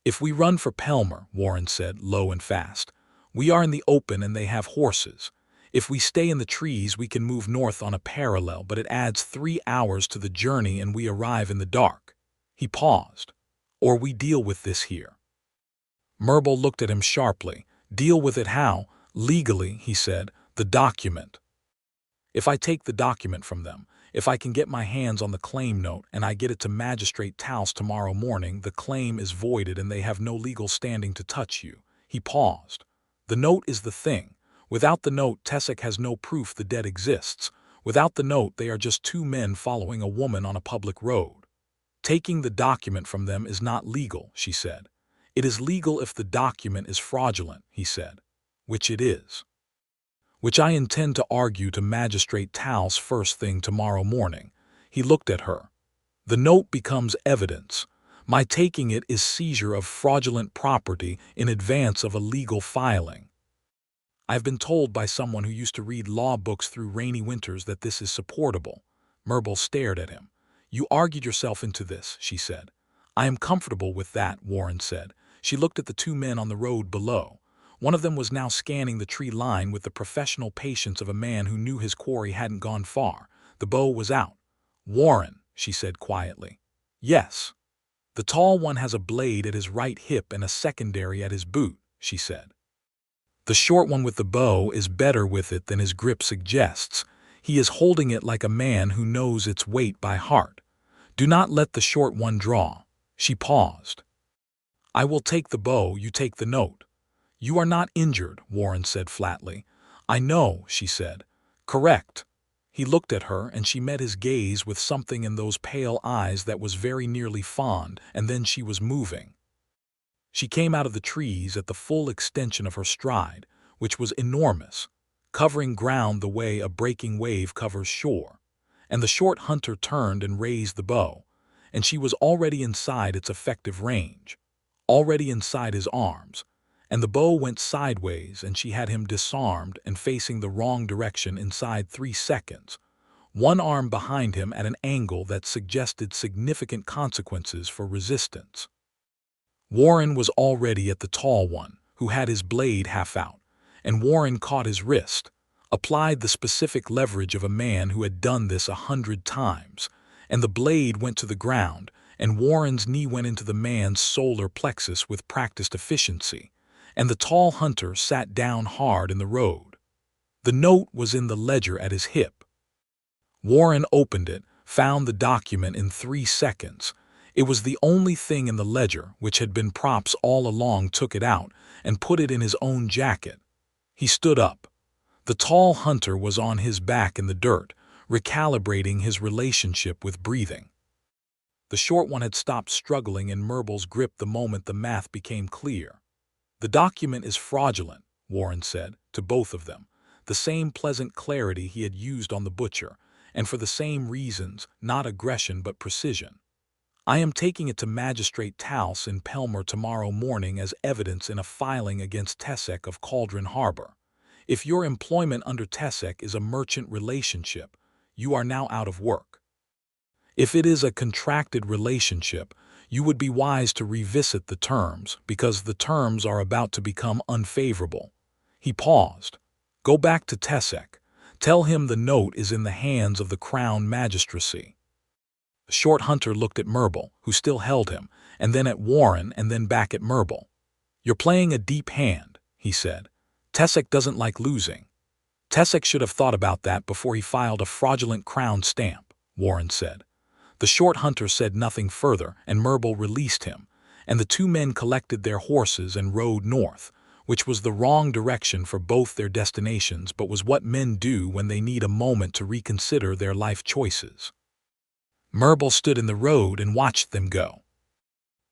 S1: "If we run for Pelmer," Warren said, low and fast, "we are in the open and they have horses. If we stay in the trees, we can move north on a parallel, but it adds 3 hours to the journey and we arrive in the dark." He paused. "Or we deal with this here." Murbul looked at him sharply. "Deal with it how?" "Legally," he said, "the document. If I take the document from them, if I can get my hands on the claim note and I get it to Magistrate Taus tomorrow morning, the claim is voided and they have no legal standing to touch you." He paused. "The note is the thing. Without the note, Tessek has no proof the debt exists. Without the note, they are just two men following a woman on a public road." "Taking the document from them is not legal," she said. "It is legal if the document is fraudulent," he said. "Which it is. Which I intend to argue to Magistrate Taus first thing tomorrow morning." He looked at her. "The note becomes evidence. My taking it is seizure of fraudulent property in advance of a legal filing. I've been told by someone who used to read law books through rainy winters that this is supportable." Murbul stared at him. "You argued yourself into this," she said. "I am comfortable with that," Warren said. She looked at the two men on the road below. One of them was now scanning the tree line with the professional patience of a man who knew his quarry hadn't gone far. The bow was out. "Warren," she said quietly. "Yes." "The tall one has a blade at his right hip and a secondary at his boot," she said. "The short one with the bow is better with it than his grip suggests. He is holding it like a man who knows its weight by heart. Do not let the short one draw." She paused. "I will take the bow, you take the note." "You are not injured," Warren said flatly. "I know," she said. "Correct." He looked at her, and she met his gaze with something in those pale eyes that was very nearly fond, and then she was moving. She came out of the trees at the full extension of her stride, which was enormous, covering ground the way a breaking wave covers shore, and the short hunter turned and raised the bow, and she was already inside its effective range, already inside his arms, and the bow went sideways and she had him disarmed and facing the wrong direction inside 3 seconds, one arm behind him at an angle that suggested significant consequences for resistance. Warren was already at the tall one, who had his blade half out, and Warren caught his wrist, applied the specific leverage of a man who had done this 100 times, and the blade went to the ground, and Warren's knee went into the man's solar plexus with practiced efficiency, and the tall hunter sat down hard in the road. The note was in the ledger at his hip. Warren opened it, found the document in 3 seconds. It was the only thing in the ledger, which had been props all along, took it out, and put it in his own jacket. He stood up. The tall hunter was on his back in the dirt, recalibrating his relationship with breathing. The short one had stopped struggling in Murbul's grip the moment the math became clear. "The document is fraudulent," Warren said, to both of them, the same pleasant clarity he had used on the butcher, and for the same reasons, not aggression but precision. "I am taking it to Magistrate Taus in Pelmer tomorrow morning as evidence in a filing against Tessek of Cauldron Harbor. If your employment under Tessek is a merchant relationship, you are now out of work. If it is a contracted relationship, you would be wise to revisit the terms, because the terms are about to become unfavorable." He paused. "Go back to Tessek. Tell him the note is in the hands of the Crown Magistracy." The short hunter looked at Murbul, who still held him, and then at Warren, and then back at Murbul. "You're playing a deep hand," he said. "Tessek doesn't like losing." "Tessek should have thought about that before he filed a fraudulent crown stamp," Warren said. The short hunter said nothing further, and Murbul released him, and the two men collected their horses and rode north, which was the wrong direction for both their destinations, but was what men do when they need a moment to reconsider their life choices. Murbul stood in the road and watched them go.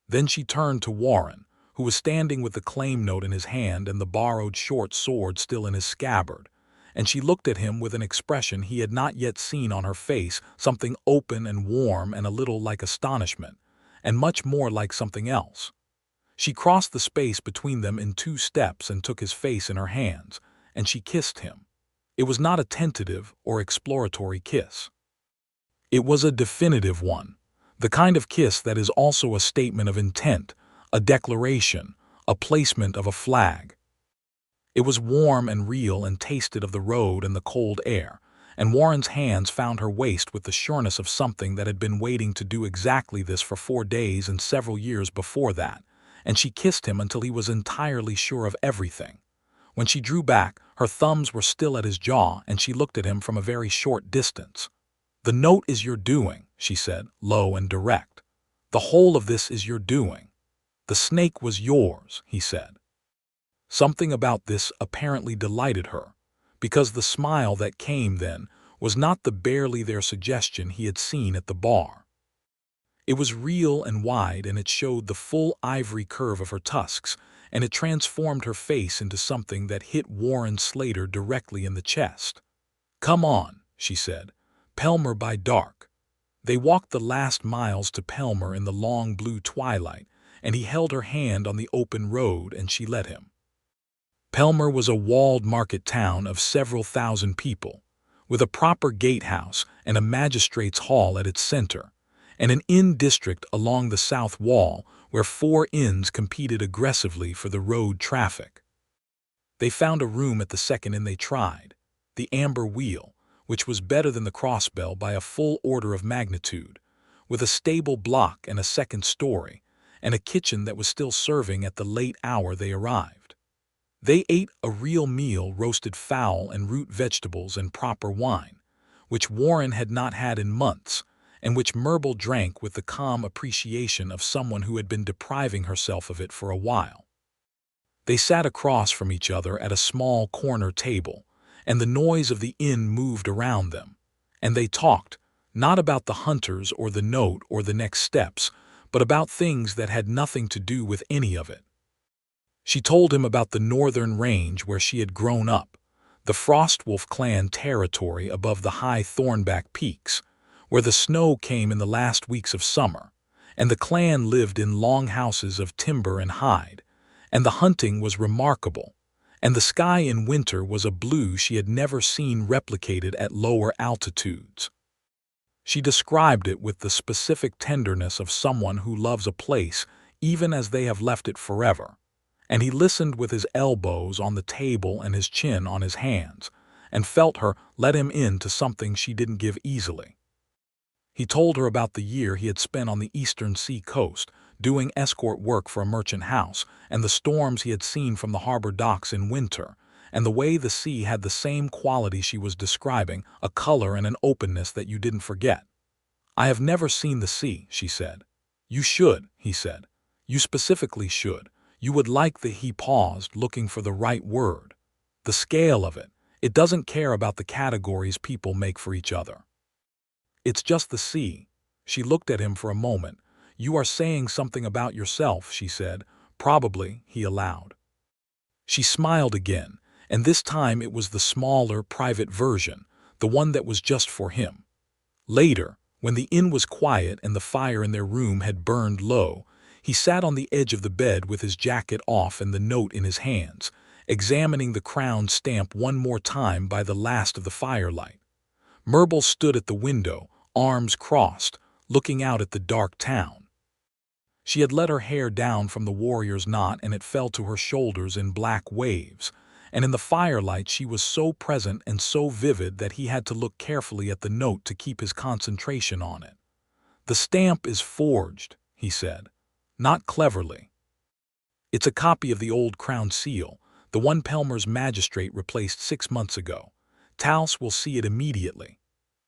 S1: Then she turned to Warren, who was standing with the claim note in his hand and the borrowed short sword still in his scabbard, and she looked at him with an expression he had not yet seen on her face, something open and warm and a little like astonishment, and much more like something else. She crossed the space between them in 2 steps and took his face in her hands, and she kissed him. It was not a tentative or exploratory kiss. It was a definitive one, the kind of kiss that is also a statement of intent, a declaration, a placement of a flag. It was warm and real and tasted of the road and the cold air, and Warren's hands found her waist with the sureness of something that had been waiting to do exactly this for 4 days and several years before that, and she kissed him until he was entirely sure of everything. When she drew back, her thumbs were still at his jaw, and she looked at him from a very short distance. "The note is your doing," she said, low and direct. "The whole of this is your doing. The snake was yours," he said. Something about this apparently delighted her, because the smile that came then was not the barely there suggestion he had seen at the bar. It was real and wide, and it showed the full ivory curve of her tusks, and it transformed her face into something that hit Warren Slater directly in the chest. "Come on," she said. "Pelmer by dark." They walked the last miles to Pelmer in the long blue twilight, and he held her hand on the open road and she let him. Pelmer was a walled market town of several thousand people, with a proper gatehouse and a magistrate's hall at its center, and an inn district along the south wall where 4 inns competed aggressively for the road traffic. They found a room at the second inn they tried, the Amber Wheel, which was better than the Crossbell by a full order of magnitude, with a stable block and a 2nd story, and a kitchen that was still serving at the late hour they arrived. They ate a real meal, roasted fowl and root vegetables and proper wine, which Warren had not had in months, and which Murbul drank with the calm appreciation of someone who had been depriving herself of it for a while. They sat across from each other at a small corner table, and the noise of the inn moved around them, and they talked, not about the hunters or the note or the next steps, but about things that had nothing to do with any of it. She told him about the northern range where she had grown up, the Frostwolf clan territory above the high Thornback peaks, where the snow came in the last weeks of summer, and the clan lived in long houses of timber and hide, and the hunting was remarkable, and the sky in winter was a blue she had never seen replicated at lower altitudes. She described it with the specific tenderness of someone who loves a place even as they have left it forever, and he listened with his elbows on the table and his chin on his hands, and felt her let him into something she didn't give easily. He told her about the year he had spent on the eastern sea coast, doing escort work for a merchant house, and the storms he had seen from the harbor docks in winter, and the way the sea had the same quality she was describing, a color and an openness that you didn't forget. "I have never seen the sea," she said. "You should," he said. "You specifically should. You would like the—" He paused, looking for the right word. "The scale of it. It doesn't care about the categories people make for each other. It's just the sea." She looked at him for a moment. "You are saying something about yourself," she said. "Probably," he allowed. She smiled again, and this time it was the smaller, private version, the one that was just for him. Later, when the inn was quiet and the fire in their room had burned low, he sat on the edge of the bed with his jacket off and the note in his hands, examining the crown stamp one more time by the last of the firelight. Murbul stood at the window, arms crossed, looking out at the dark town. She had let her hair down from the warrior's knot and it fell to her shoulders in black waves, and in the firelight she was so present and so vivid that he had to look carefully at the note to keep his concentration on it. "The stamp is forged," he said. "Not cleverly. It's a copy of the old crown seal, the one Pelmer's magistrate replaced 6 months ago. Taus will see it immediately."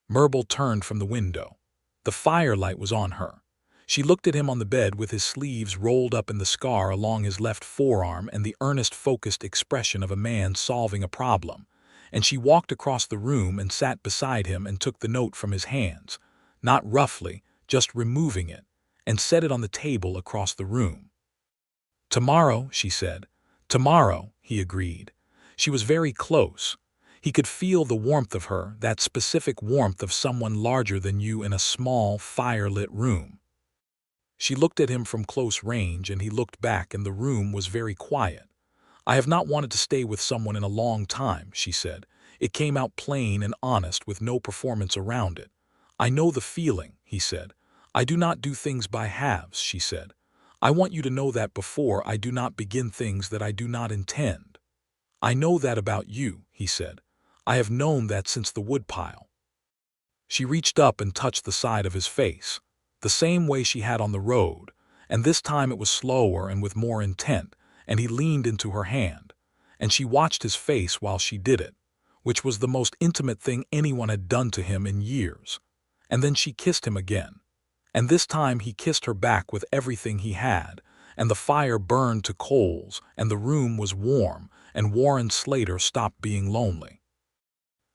S1: Murbul turned from the window. The firelight was on her. She looked at him on the bed with his sleeves rolled up in the scar along his left forearm and the earnest, focused expression of a man solving a problem, and she walked across the room and sat beside him and took the note from his hands, not roughly, just removing it, and set it on the table across the room. "Tomorrow," she said. "Tomorrow," he agreed. She was very close. He could feel the warmth of her, that specific warmth of someone larger than you in a small, fire-lit room. She looked at him from close range, and he looked back, and the room was very quiet. "I have not wanted to stay with someone in a long time," she said. It came out plain and honest with no performance around it. "I know the feeling," he said. "I do not do things by halves," she said. "I want you to know that before I do not begin things that I do not intend." "I know that about you," he said. "I have known that since the woodpile." She reached up and touched the side of his face, the same way she had on the road, and this time it was slower and with more intent, and he leaned into her hand, and she watched his face while she did it, which was the most intimate thing anyone had done to him in years. And then she kissed him again, and this time he kissed her back with everything he had, and the fire burned to coals, and the room was warm, and Warren Slater stopped being lonely.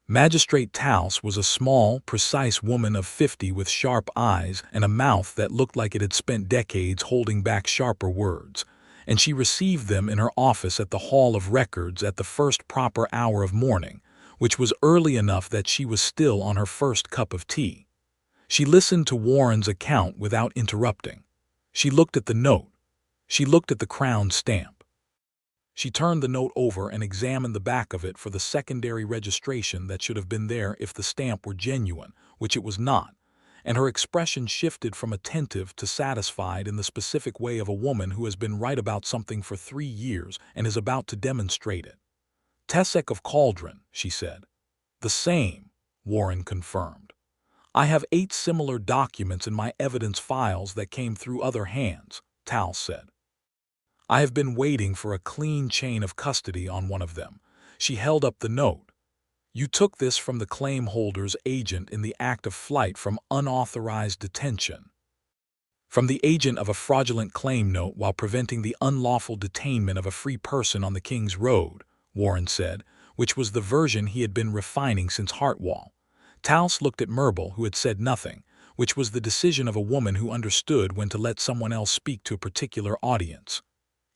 S1: Magistrate Taus was a small, precise woman of 50 with sharp eyes and a mouth that looked like it had spent decades holding back sharper words, and she received them in her office at the Hall of Records at the first proper hour of morning, which was early enough that she was still on her first cup of tea. She listened to Warren's account without interrupting. She looked at the note. She looked at the crown stamp. She turned the note over and examined the back of it for the secondary registration that should have been there if the stamp were genuine, which it was not, and her expression shifted from attentive to satisfied in the specific way of a woman who has been right about something for 3 years and is about to demonstrate it. "Tesek of Cauldron," she said. "The same," Warren confirmed. "I have 8 similar documents in my evidence files that came through other hands," Tal said. "I have been waiting for a clean chain of custody on one of them." She held up the note. "You took this from the claim holder's agent in the act of flight from unauthorized detention. From the agent of a fraudulent claim note while preventing the unlawful detainment of a free person on the King's Road," Warren said, which was the version he had been refining since Hartwall. Taus looked at Murbul, who had said nothing, which was the decision of a woman who understood when to let someone else speak to a particular audience.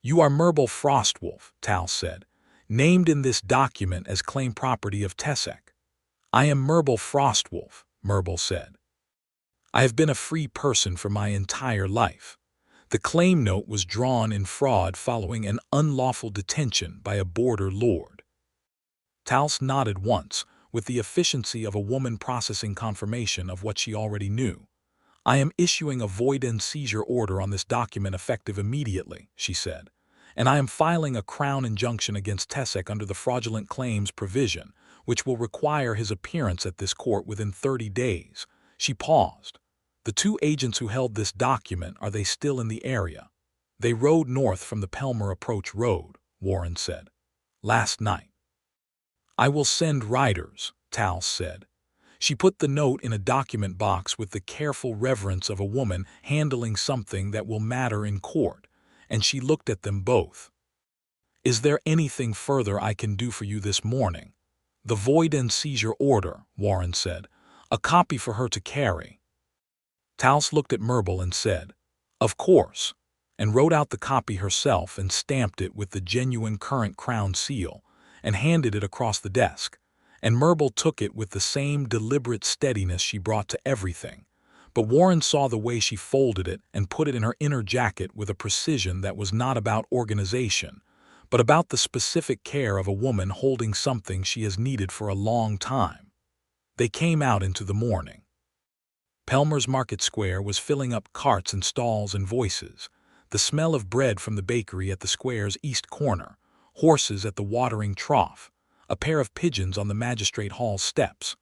S1: "You are Murbul Frostwolf," Taus said, "named in this document as claim property of Tesek." "I am Murbul Frostwolf," Murbul said. "I have been a free person for my entire life. The claim note was drawn in fraud following an unlawful detention by a border lord." Taus nodded once, with the efficiency of a woman processing confirmation of what she already knew. "I am issuing a void and seizure order on this document effective immediately," she said, "and I am filing a Crown injunction against Tesek under the fraudulent claims provision, which will require his appearance at this court within 30 days. She paused. "The 2 agents who held this document, are they still in the area?" "They rode north from the Pelmer Approach Road," Warren said. "Last night." "I will send riders," Taus said. She put the note in a document box with the careful reverence of a woman handling something that will matter in court, and she looked at them both. "Is there anything further I can do for you this morning?" "The void and seizure order," Warren said. "A copy for her to carry." Taus looked at Murbul and said, "Of course," and wrote out the copy herself and stamped it with the genuine current Crown seal, and handed it across the desk, and Murbul took it with the same deliberate steadiness she brought to everything. But Warren saw the way she folded it and put it in her inner jacket with a precision that was not about organization, but about the specific care of a woman holding something she has needed for a long time. They came out into the morning. Pelmer's Market Square was filling up carts and stalls and voices, the smell of bread from the bakery at the square's east corner, horses at the watering trough, a pair of pigeons on the magistrate hall steps.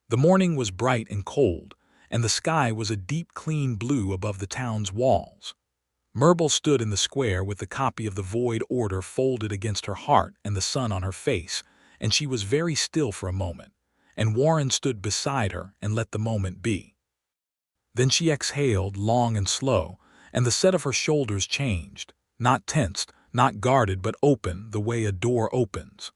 S1: The morning was bright and cold, and the sky was a deep clean blue above the town's walls. Murbul stood in the square with the copy of the void order folded against her heart and the sun on her face, and she was very still for a moment, and Warren stood beside her and let the moment be. Then she exhaled long and slow, and the set of her shoulders changed, not tensed, not guarded, but open the way a door opens.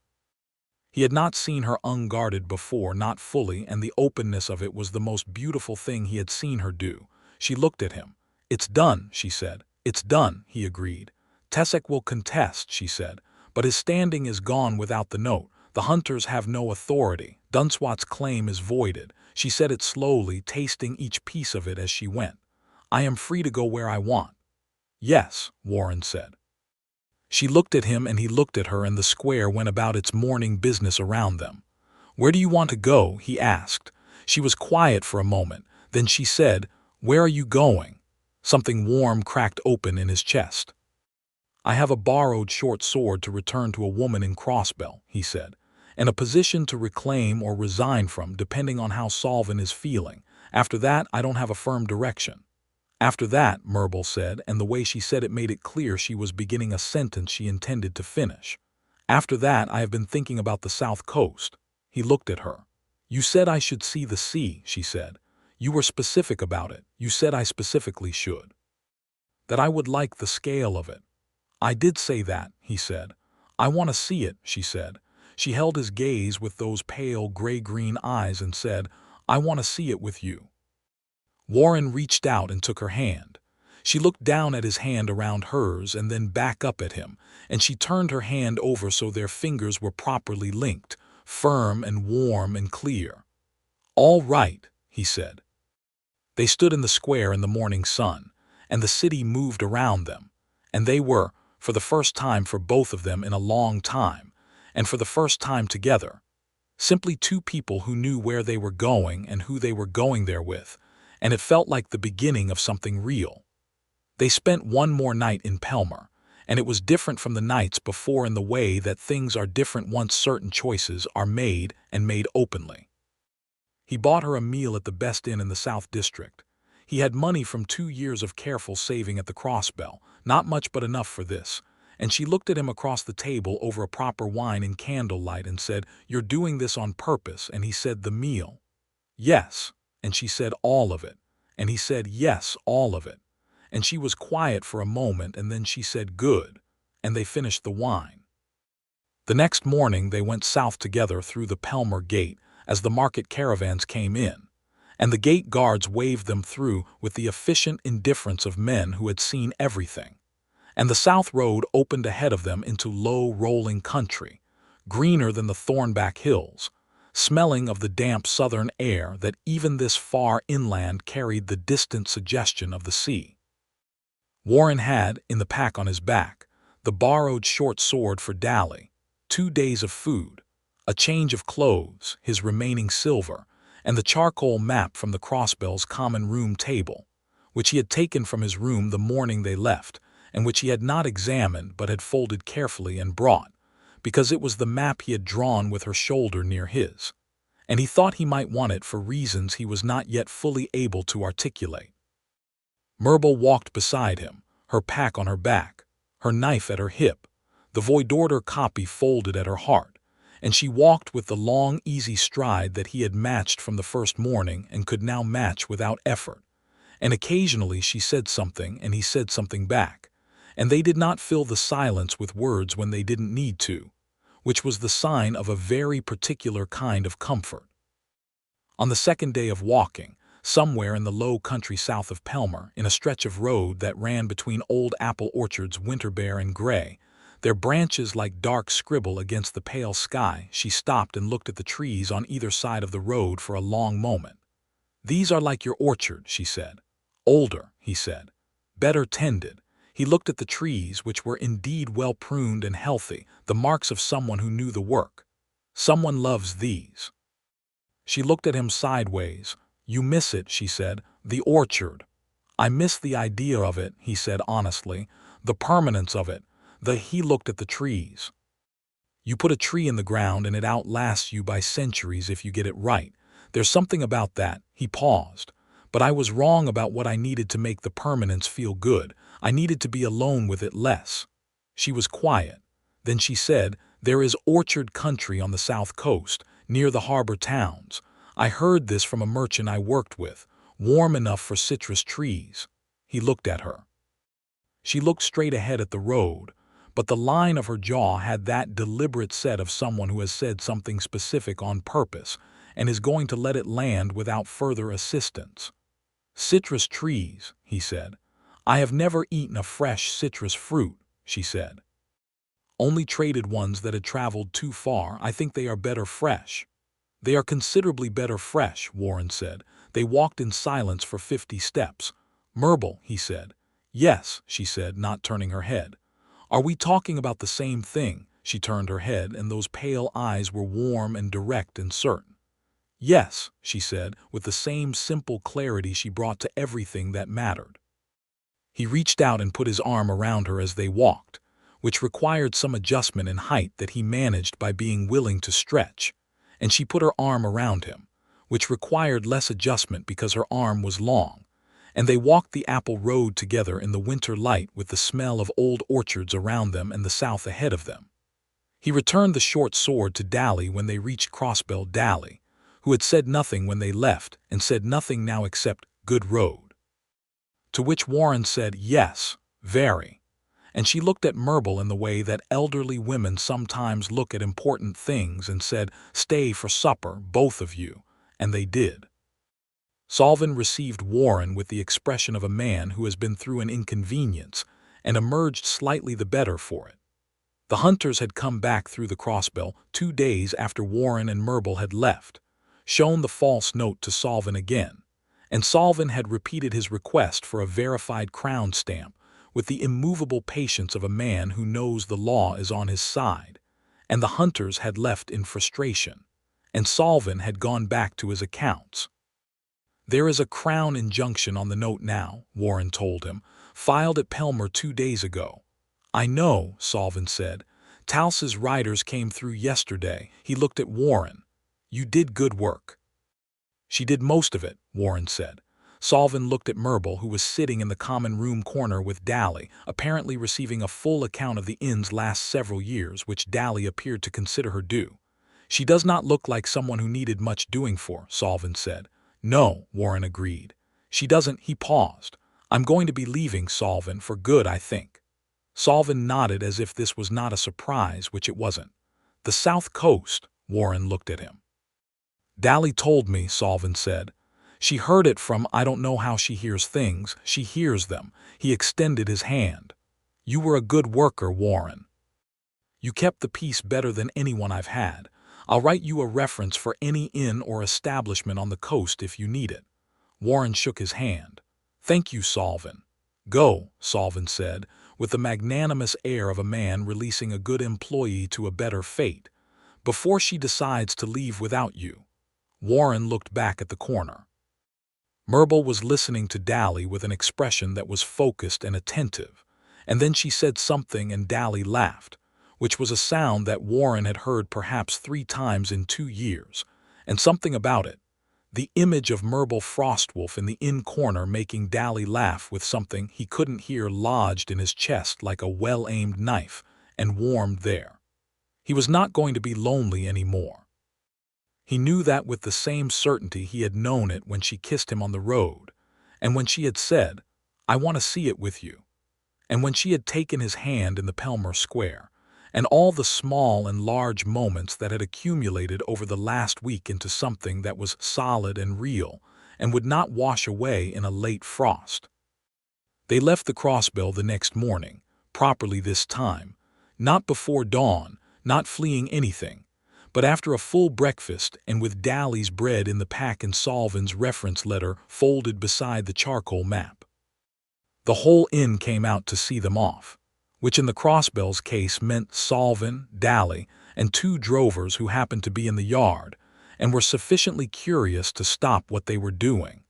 S1: He had not seen her unguarded before, not fully, and the openness of it was the most beautiful thing he had seen her do. She looked at him. "It's done," she said. "It's done," he agreed. "Tesek will contest," she said, "but his standing is gone without the note. The hunters have no authority. Dunswat's claim is voided." She said it slowly, tasting each piece of it as she went. "I am free to go where I want." "Yes," Warren said. She looked at him and he looked at her, and the square went about its morning business around them. "Where do you want to go?" he asked. She was quiet for a moment. Then she said, "Where are you going?" Something warm cracked open in his chest. "I have a borrowed short sword to return to a woman in Crossbell," he said, "and a position to reclaim or resign from, depending on how Solvin is feeling. After that, I don't have a firm direction." "After that," Murbul said, and the way she said it made it clear she was beginning a sentence she intended to finish. "After that, I have been thinking about the South Coast." He looked at her. "You said I should see the sea," she said. "You were specific about it. You said I specifically should. That I would like the scale of it." "I did say that," he said. "I want to see it," she said. She held his gaze with those pale gray-green eyes and said, "I want to see it with you." Warren reached out and took her hand. She looked down at his hand around hers and then back up at him, and she turned her hand over so their fingers were properly linked, firm and warm and clear. "All right," he said. They stood in the square in the morning sun, and the city moved around them, and they were, for the first time for both of them in a long time, and for the first time together, simply two people who knew where they were going and who they were going there with, and it felt like the beginning of something real. They spent one more night in Pelmer, and it was different from the nights before in the way that things are different once certain choices are made and made openly. He bought her a meal at the best inn in the South District. He had money from 2 years of careful saving at the Crossbell, not much but enough for this, and she looked at him across the table over a proper wine and candlelight and said, "You're doing this on purpose," and he said, "The meal?" "Yes," and she said, "All of it," and he said, "Yes, all of it," and she was quiet for a moment and then she said, "Good," and they finished the wine. The next morning they went south together through the Pelmer Gate as the market caravans came in, and the gate guards waved them through with the efficient indifference of men who had seen everything. And the South Road opened ahead of them into low, rolling country, greener than the Thornback Hills, smelling of the damp southern air that even this far inland carried the distant suggestion of the sea. Warren had, in the pack on his back, the borrowed short sword for Dally, 2 days of food, a change of clothes, his remaining silver, and the charcoal map from the Crossbell's common room table, which he had taken from his room the morning they left, and which he had not examined but had folded carefully and brought, because it was the map he had drawn with her shoulder near his, and he thought he might want it for reasons he was not yet fully able to articulate. Murbul walked beside him, her pack on her back, her knife at her hip, the Voidorder copy folded at her heart, and she walked with the long, easy stride that he had matched from the first morning and could now match without effort. And occasionally she said something and he said something back, and they did not fill the silence with words when they didn't need to, which was the sign of a very particular kind of comfort. On the second day of walking, somewhere in the low country south of Pelmer, in a stretch of road that ran between old apple orchards winter-bare and gray, their branches like dark scribble against the pale sky, she stopped and looked at the trees on either side of the road for a long moment. "These are like your orchard," she said. "Older," he said. "Better tended." He looked at the trees, which were indeed well pruned and healthy, the marks of someone who knew the work. "Someone loves these." She looked at him sideways. "You miss it," she said, "the orchard." "I miss the idea of it," he said honestly, "the permanence of it." He looked at the trees. "You put a tree in the ground and it outlasts you by centuries if you get it right. There's something about that." He paused. "But I was wrong about what I needed to make the permanence feel good. I needed to be alone with it less." She was quiet. Then she said, "There is orchard country on the south coast, near the harbor towns. I heard this from a merchant I worked with, warm enough for citrus trees." He looked at her. She looked straight ahead at the road, but the line of her jaw had that deliberate set of someone who has said something specific on purpose and is going to let it land without further assistance. Citrus trees, he said. I have never eaten a fresh citrus fruit, she said. Only traded ones that had traveled too far. I think they are better fresh. They are considerably better fresh, Warren said. They walked in silence for 50 steps. Murbul, he said. Yes, she said, not turning her head. Are we talking about the same thing? She turned her head, and those pale eyes were warm and direct and certain. Yes, she said, with the same simple clarity she brought to everything that mattered. He reached out and put his arm around her as they walked, which required some adjustment in height that he managed by being willing to stretch, and she put her arm around him, which required less adjustment because her arm was long, and they walked the apple road together in the winter light with the smell of old orchards around them and the south ahead of them. He returned the short sword to Dally when they reached Crossbell Dally, who had said nothing when they left and said nothing now except "good road." To which Warren said, "Yes, very." And she looked at Murbul in the way that elderly women sometimes look at important things and said, "Stay for supper, both of you," and they did. Solvin received Warren with the expression of a man who has been through an inconvenience and emerged slightly the better for it. The hunters had come back through the Crossbell 2 days after Warren and Murbul had left, shown the false note to Solvin again, and Solvin had repeated his request for a verified crown stamp with the immovable patience of a man who knows the law is on his side, and the hunters had left in frustration, and Solvin had gone back to his accounts. "There is a crown injunction on the note now," Warren told him, "filed at Pelmer 2 days ago." "I know," Solvin said. "Tals's riders came through yesterday." He looked at Warren. "You did good work." "She did most of it," Warren said. Solvin looked at Murbul, who was sitting in the common room corner with Dally, apparently receiving a full account of the inn's last several years, which Dally appeared to consider her due. "She does not look like someone who needed much doing for," Solvin said. "No," Warren agreed. "She doesn't." He paused. "I'm going to be leaving, Solvin, for good, I think." Solvin nodded as if this was not a surprise, which it wasn't. "The South Coast," Warren looked at him. "Dally told me," Solvin said. "She heard it from, I don't know how she hears things, she hears them." He extended his hand. "You were a good worker, Warren. You kept the peace better than anyone I've had. I'll write you a reference for any inn or establishment on the coast if you need it." Warren shook his hand. "Thank you, Solvin." "Go," Solvin said, with the magnanimous air of a man releasing a good employee to a better fate, "before she decides to leave without you." Warren looked back at the corner. Murbul was listening to Dally with an expression that was focused and attentive, and then she said something and Dally laughed, which was a sound that Warren had heard perhaps 3 times in 2 years, and something about it, the image of Murbul Frostwolf in the inn corner making Dally laugh with something he couldn't hear lodged in his chest like a well-aimed knife and warmed there. He was not going to be lonely anymore. He knew that with the same certainty he had known it when she kissed him on the road, and when she had said, "I want to see it with you," and when she had taken his hand in the Pelmer Square, and all the small and large moments that had accumulated over the last week into something that was solid and real and would not wash away in a late frost. They left the Crossbell the next morning, properly this time, not before dawn, not fleeing anything, but after a full breakfast and with Dally's bread in the pack and Solvin's reference letter folded beside the charcoal map. The whole inn came out to see them off, which in the Crossbell's case meant Solvin, Dally, and 2 drovers who happened to be in the yard and were sufficiently curious to stop what they were doing.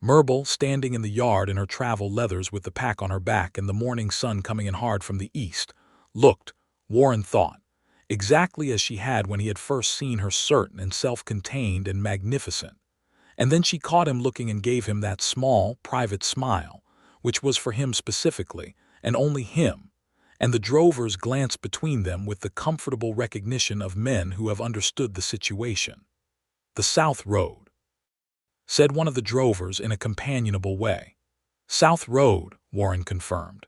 S1: Murbul, standing in the yard in her travel leathers with the pack on her back and the morning sun coming in hard from the east, looked, Warren thought, exactly as she had when he had first seen her, certain and self-contained and magnificent. And then she caught him looking and gave him that small, private smile, which was for him specifically, and only him, and the drovers glanced between them with the comfortable recognition of men who have understood the situation. "The South Road," said one of the drovers in a companionable way. "South Road," Warren confirmed.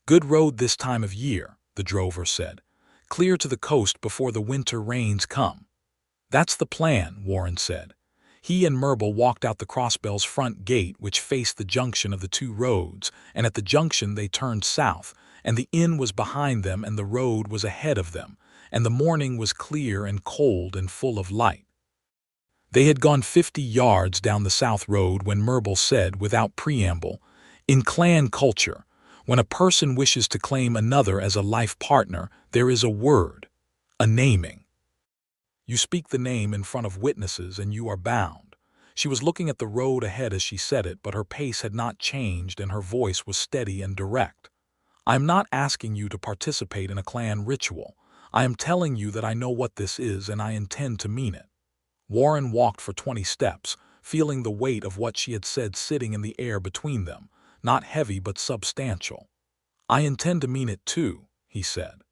S1: "Good road this time of year," the drover said. "Clear to the coast before the winter rains come." "That's the plan," Warren said. He and Murbul walked out the Crossbell's front gate, which faced the junction of the two roads, and at the junction they turned south, and the inn was behind them and the road was ahead of them, and the morning was clear and cold and full of light. They had gone 50 yards down the south road when Murbul said, without preamble, "In clan culture, when a person wishes to claim another as a life partner, there is a word, a naming. You speak the name in front of witnesses and you are bound." She was looking at the road ahead as she said it, but her pace had not changed and her voice was steady and direct. "I am not asking you to participate in a clan ritual. I am telling you that I know what this is and I intend to mean it." Warren walked for 20 steps, feeling the weight of what she had said sitting in the air between them, not heavy but substantial. "I intend to mean it too," he said.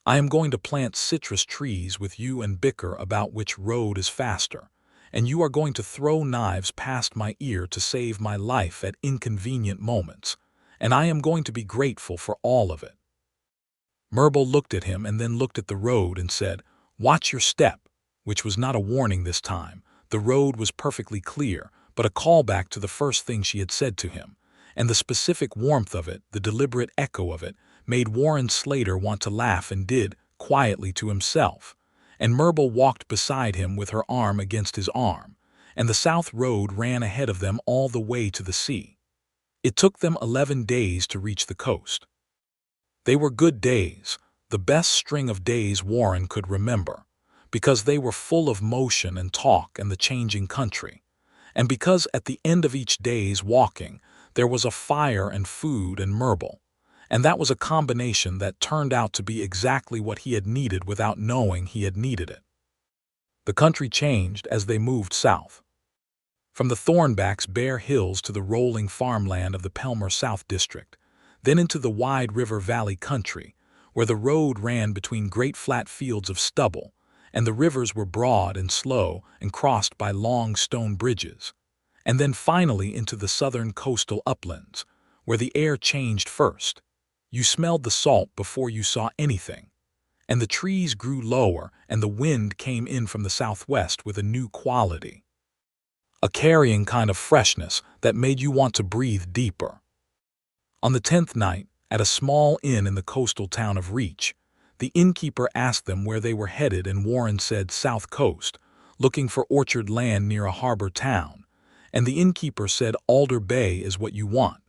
S1: "I am going to plant citrus trees with you and bicker about which road is faster, and you are going to throw knives past my ear to save my life at inconvenient moments, and I am going to be grateful for all of it." Murbul looked at him and then looked at the road and said, "Watch your step," which was not a warning this time. The road was perfectly clear, but a callback to the first thing she had said to him, and the specific warmth of it, the deliberate echo of it, made Warren Slater want to laugh and did, quietly to himself. And Murbul walked beside him with her arm against his arm, and the south road ran ahead of them all the way to the sea. It took them 11 days to reach the coast. They were good days, the best string of days Warren could remember, because they were full of motion and talk and the changing country, and because at the end of each day's walking there was a fire and food and Murbul, and that was a combination that turned out to be exactly what he had needed without knowing he had needed it. The country changed as they moved south. From the Thornback's bare hills to the rolling farmland of the Pelmer South District, then into the wide river valley country, where the road ran between great flat fields of stubble, and the rivers were broad and slow and crossed by long stone bridges, and then finally into the southern coastal uplands, where the air changed first. You smelled the salt before you saw anything, and the trees grew lower and the wind came in from the southwest with a new quality, a carrying kind of freshness that made you want to breathe deeper. On the 10th night, at a small inn in the coastal town of Reach, the innkeeper asked them where they were headed and Warren said South Coast, looking for orchard land near a harbor town, and the innkeeper said Alder Bay is what you want.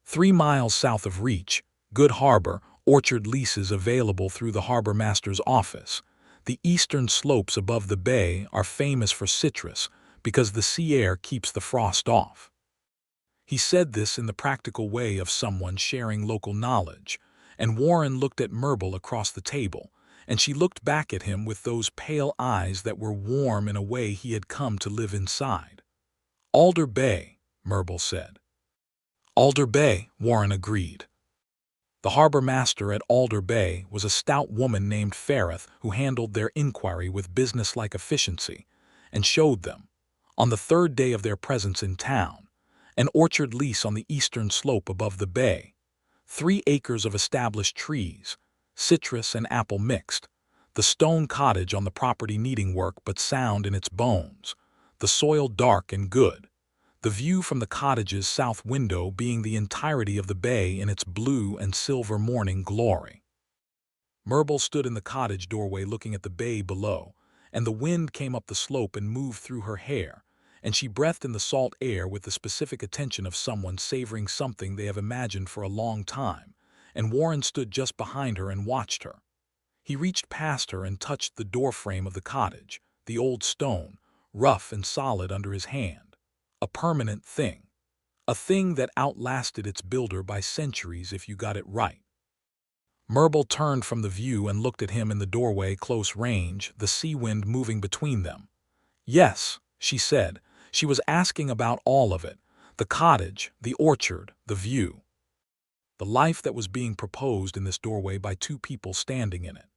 S1: 3 miles south of Reach, good harbor, orchard leases available through the harbor master's office. The eastern slopes above the bay are famous for citrus because the sea air keeps the frost off. He said this in the practical way of someone sharing local knowledge, and Warren looked at Murbul across the table, and she looked back at him with those pale eyes that were warm in a way he had come to live inside. "Alder Bay," Murbul said. "Alder Bay," Warren agreed. The harbor master at Alder Bay was a stout woman named Fareth who handled their inquiry with businesslike efficiency, and showed them, on the 3rd day of their presence in town, an orchard lease on the eastern slope above the bay, 3 acres of established trees, citrus and apple mixed, the stone cottage on the property needing work but sound in its bones, the soil dark and good, the view from the cottage's south window being the entirety of the bay in its blue and silver morning glory. Murbul stood in the cottage doorway looking at the bay below, and the wind came up the slope and moved through her hair, and she breathed in the salt air with the specific attention of someone savoring something they have imagined for a long time, and Warren stood just behind her and watched her. He reached past her and touched the doorframe of the cottage, the old stone, rough and solid under his hand. A permanent thing. A thing that outlasted its builder by centuries if you got it right. Murbul turned from the view and looked at him in the doorway close range, the sea wind moving between them. "Yes," she said. She was asking about all of it, the cottage, the orchard, the view. The life that was being proposed in this doorway by 2 people standing in it.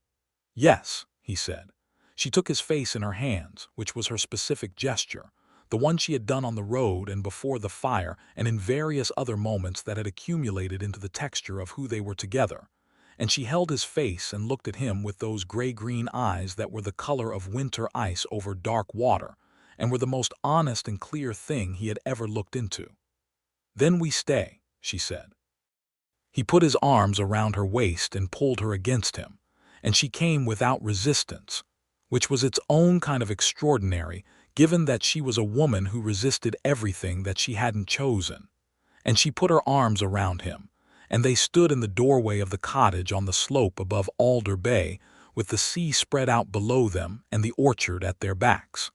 S1: "Yes," he said. She took his face in her hands, which was her specific gesture, the one she had done on the road and before the fire and in various other moments that had accumulated into the texture of who they were together, and she held his face and looked at him with those gray-green eyes that were the color of winter ice over dark water, and were the most honest and clear thing he had ever looked into. "Then we stay," she said. He put his arms around her waist and pulled her against him, and she came without resistance, which was its own kind of extraordinary, given that she was a woman who resisted everything that she hadn't chosen. And she put her arms around him, and they stood in the doorway of the cottage on the slope above Alder Bay, with the sea spread out below them and the orchard at their backs.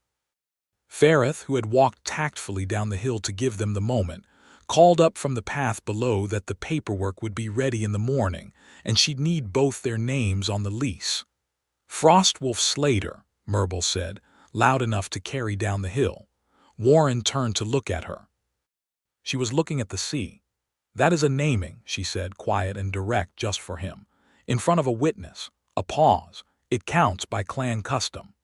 S1: Ferreth, who had walked tactfully down the hill to give them the moment, called up from the path below that the paperwork would be ready in the morning, and she'd need both their names on the lease. "Frostwolf Slater," Murbul said, loud enough to carry down the hill. Warren turned to look at her. She was looking at the sea. "That is a naming," she said, quiet and direct just for him. "In front of a witness. A pause. It counts by clan custom."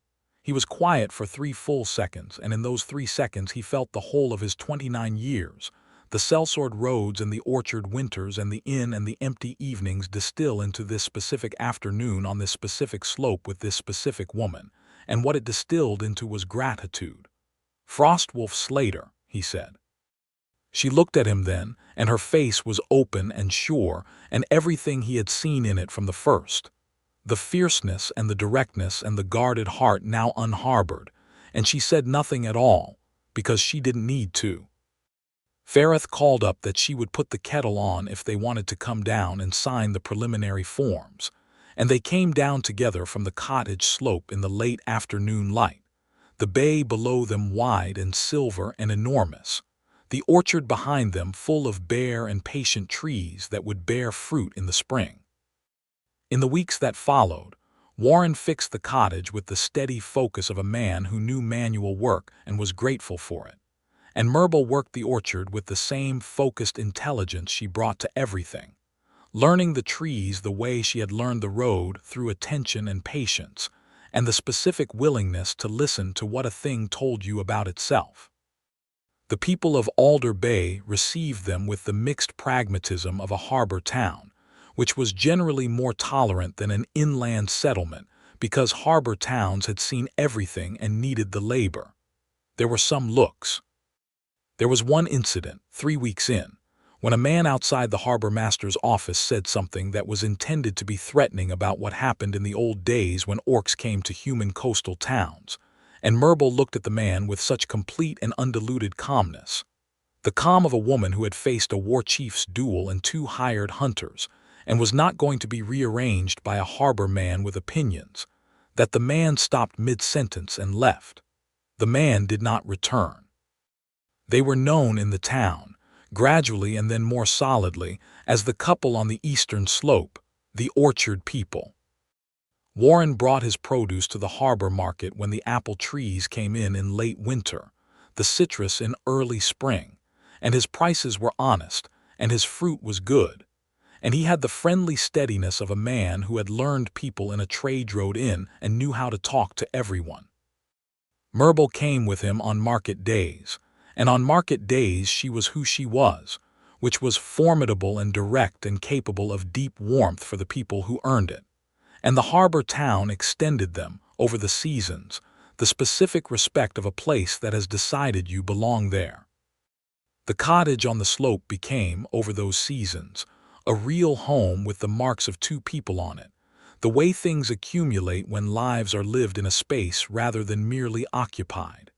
S1: He was quiet for 3 full seconds, and in those 3 seconds he felt the whole of his 29 years. The sellsword roads and the orchard winters and the inn and the empty evenings distill into this specific afternoon on this specific slope with this specific woman, and what it distilled into was gratitude. "Frostwolf Slater," he said. She looked at him then, and her face was open and sure, and everything he had seen in it from the first. The fierceness and the directness and the guarded heart now unharbored, and she said nothing at all, because she didn't need to. Ferreth called up that she would put the kettle on if they wanted to come down and sign the preliminary forms, and they came down together from the cottage slope in the late afternoon light, the bay below them wide and silver and enormous, the orchard behind them full of bare and patient trees that would bear fruit in the spring. In the weeks that followed, Warren fixed the cottage with the steady focus of a man who knew manual work and was grateful for it. And Murbul worked the orchard with the same focused intelligence she brought to everything, learning the trees the way she had learned the road through attention and patience, and the specific willingness to listen to what a thing told you about itself. The people of Alder Bay received them with the mixed pragmatism of a harbor town, which was generally more tolerant than an inland settlement because harbor towns had seen everything and needed the labor. There were some looks. There was one incident, 3 weeks in, when a man outside the harbor master's office said something that was intended to be threatening about what happened in the old days when orcs came to human coastal towns, and Murbul looked at the man with such complete and undiluted calmness. The calm of a woman who had faced a war chief's duel and 2 hired hunters, and was not going to be rearranged by a harbor man with opinions, that the man stopped mid-sentence and left. The man did not return. They were known in the town, gradually and then more solidly, as the couple on the eastern slope, the orchard people. Warren brought his produce to the harbor market when the apple trees came in late winter, the citrus in early spring, and his prices were honest, and his fruit was good. And he had the friendly steadiness of a man who had learned people in a trade road inn and knew how to talk to everyone. Murbul came with him on market days, and on market days she was who she was, which was formidable and direct and capable of deep warmth for the people who earned it. And the harbor town extended them, over the seasons, the specific respect of a place that has decided you belong there. The cottage on the slope became, over those seasons, a real home with the marks of 2 people on it, the way things accumulate when lives are lived in a space rather than merely occupied.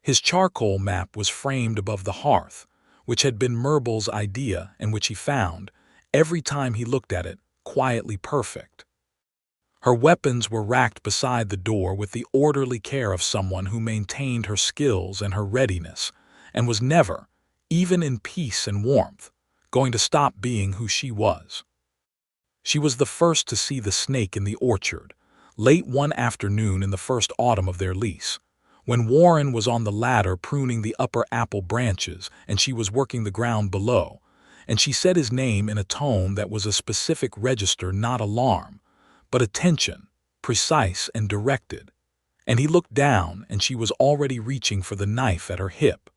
S1: His charcoal map was framed above the hearth, which had been Murbul's idea and which he found, every time he looked at it, quietly perfect. Her weapons were racked beside the door with the orderly care of someone who maintained her skills and her readiness, and was never, even in peace and warmth, going to stop being who she was. She was the first to see the snake in the orchard, late one afternoon in the first autumn of their lease, when Warren was on the ladder pruning the upper apple branches and she was working the ground below, and she said his name in a tone that was a specific register, not alarm, but attention, precise and directed, and he looked down and she was already reaching for the knife at her hip.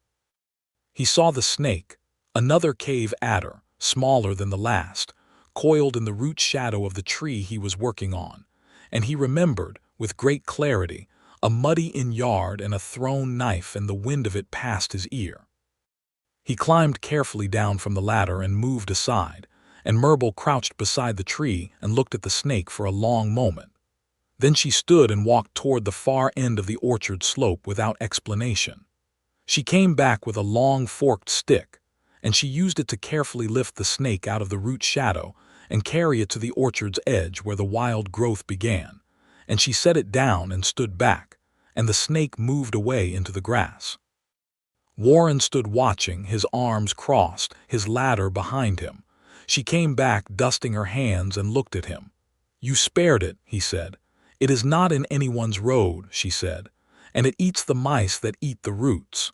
S1: He saw the snake, another cave adder, smaller than the last, coiled in the root shadow of the tree he was working on, and he remembered, with great clarity, a muddy-in yard and a thrown knife and the wind of it past his ear. He climbed carefully down from the ladder and moved aside, and Murbul crouched beside the tree and looked at the snake for a long moment. Then she stood and walked toward the far end of the orchard slope without explanation. She came back with a long forked stick, and she used it to carefully lift the snake out of the root shadow and carry it to the orchard's edge where the wild growth began, and she set it down and stood back, and the snake moved away into the grass. Warren stood watching, his arms crossed, his ladder behind him. She came back, dusting her hands, and looked at him. "You spared it," he said. "It is not in anyone's road," she said, "and it eats the mice that eat the roots."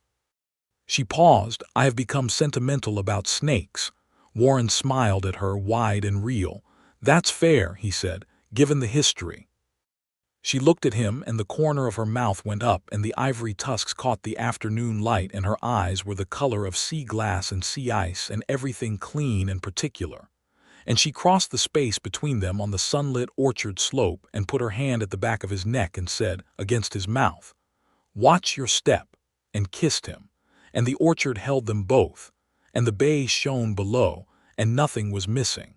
S1: She paused. "I have become sentimental about snakes." Warren smiled at her, wide and real. "That's fair," he said, "given the history." She looked at him, and the corner of her mouth went up, and the ivory tusks caught the afternoon light, and her eyes were the color of sea glass and sea ice and everything clean and particular. And she crossed the space between them on the sunlit orchard slope and put her hand at the back of his neck and said, against his mouth, "Watch your step," and kissed him. And the orchard held them both, and the bay shone below, and nothing was missing.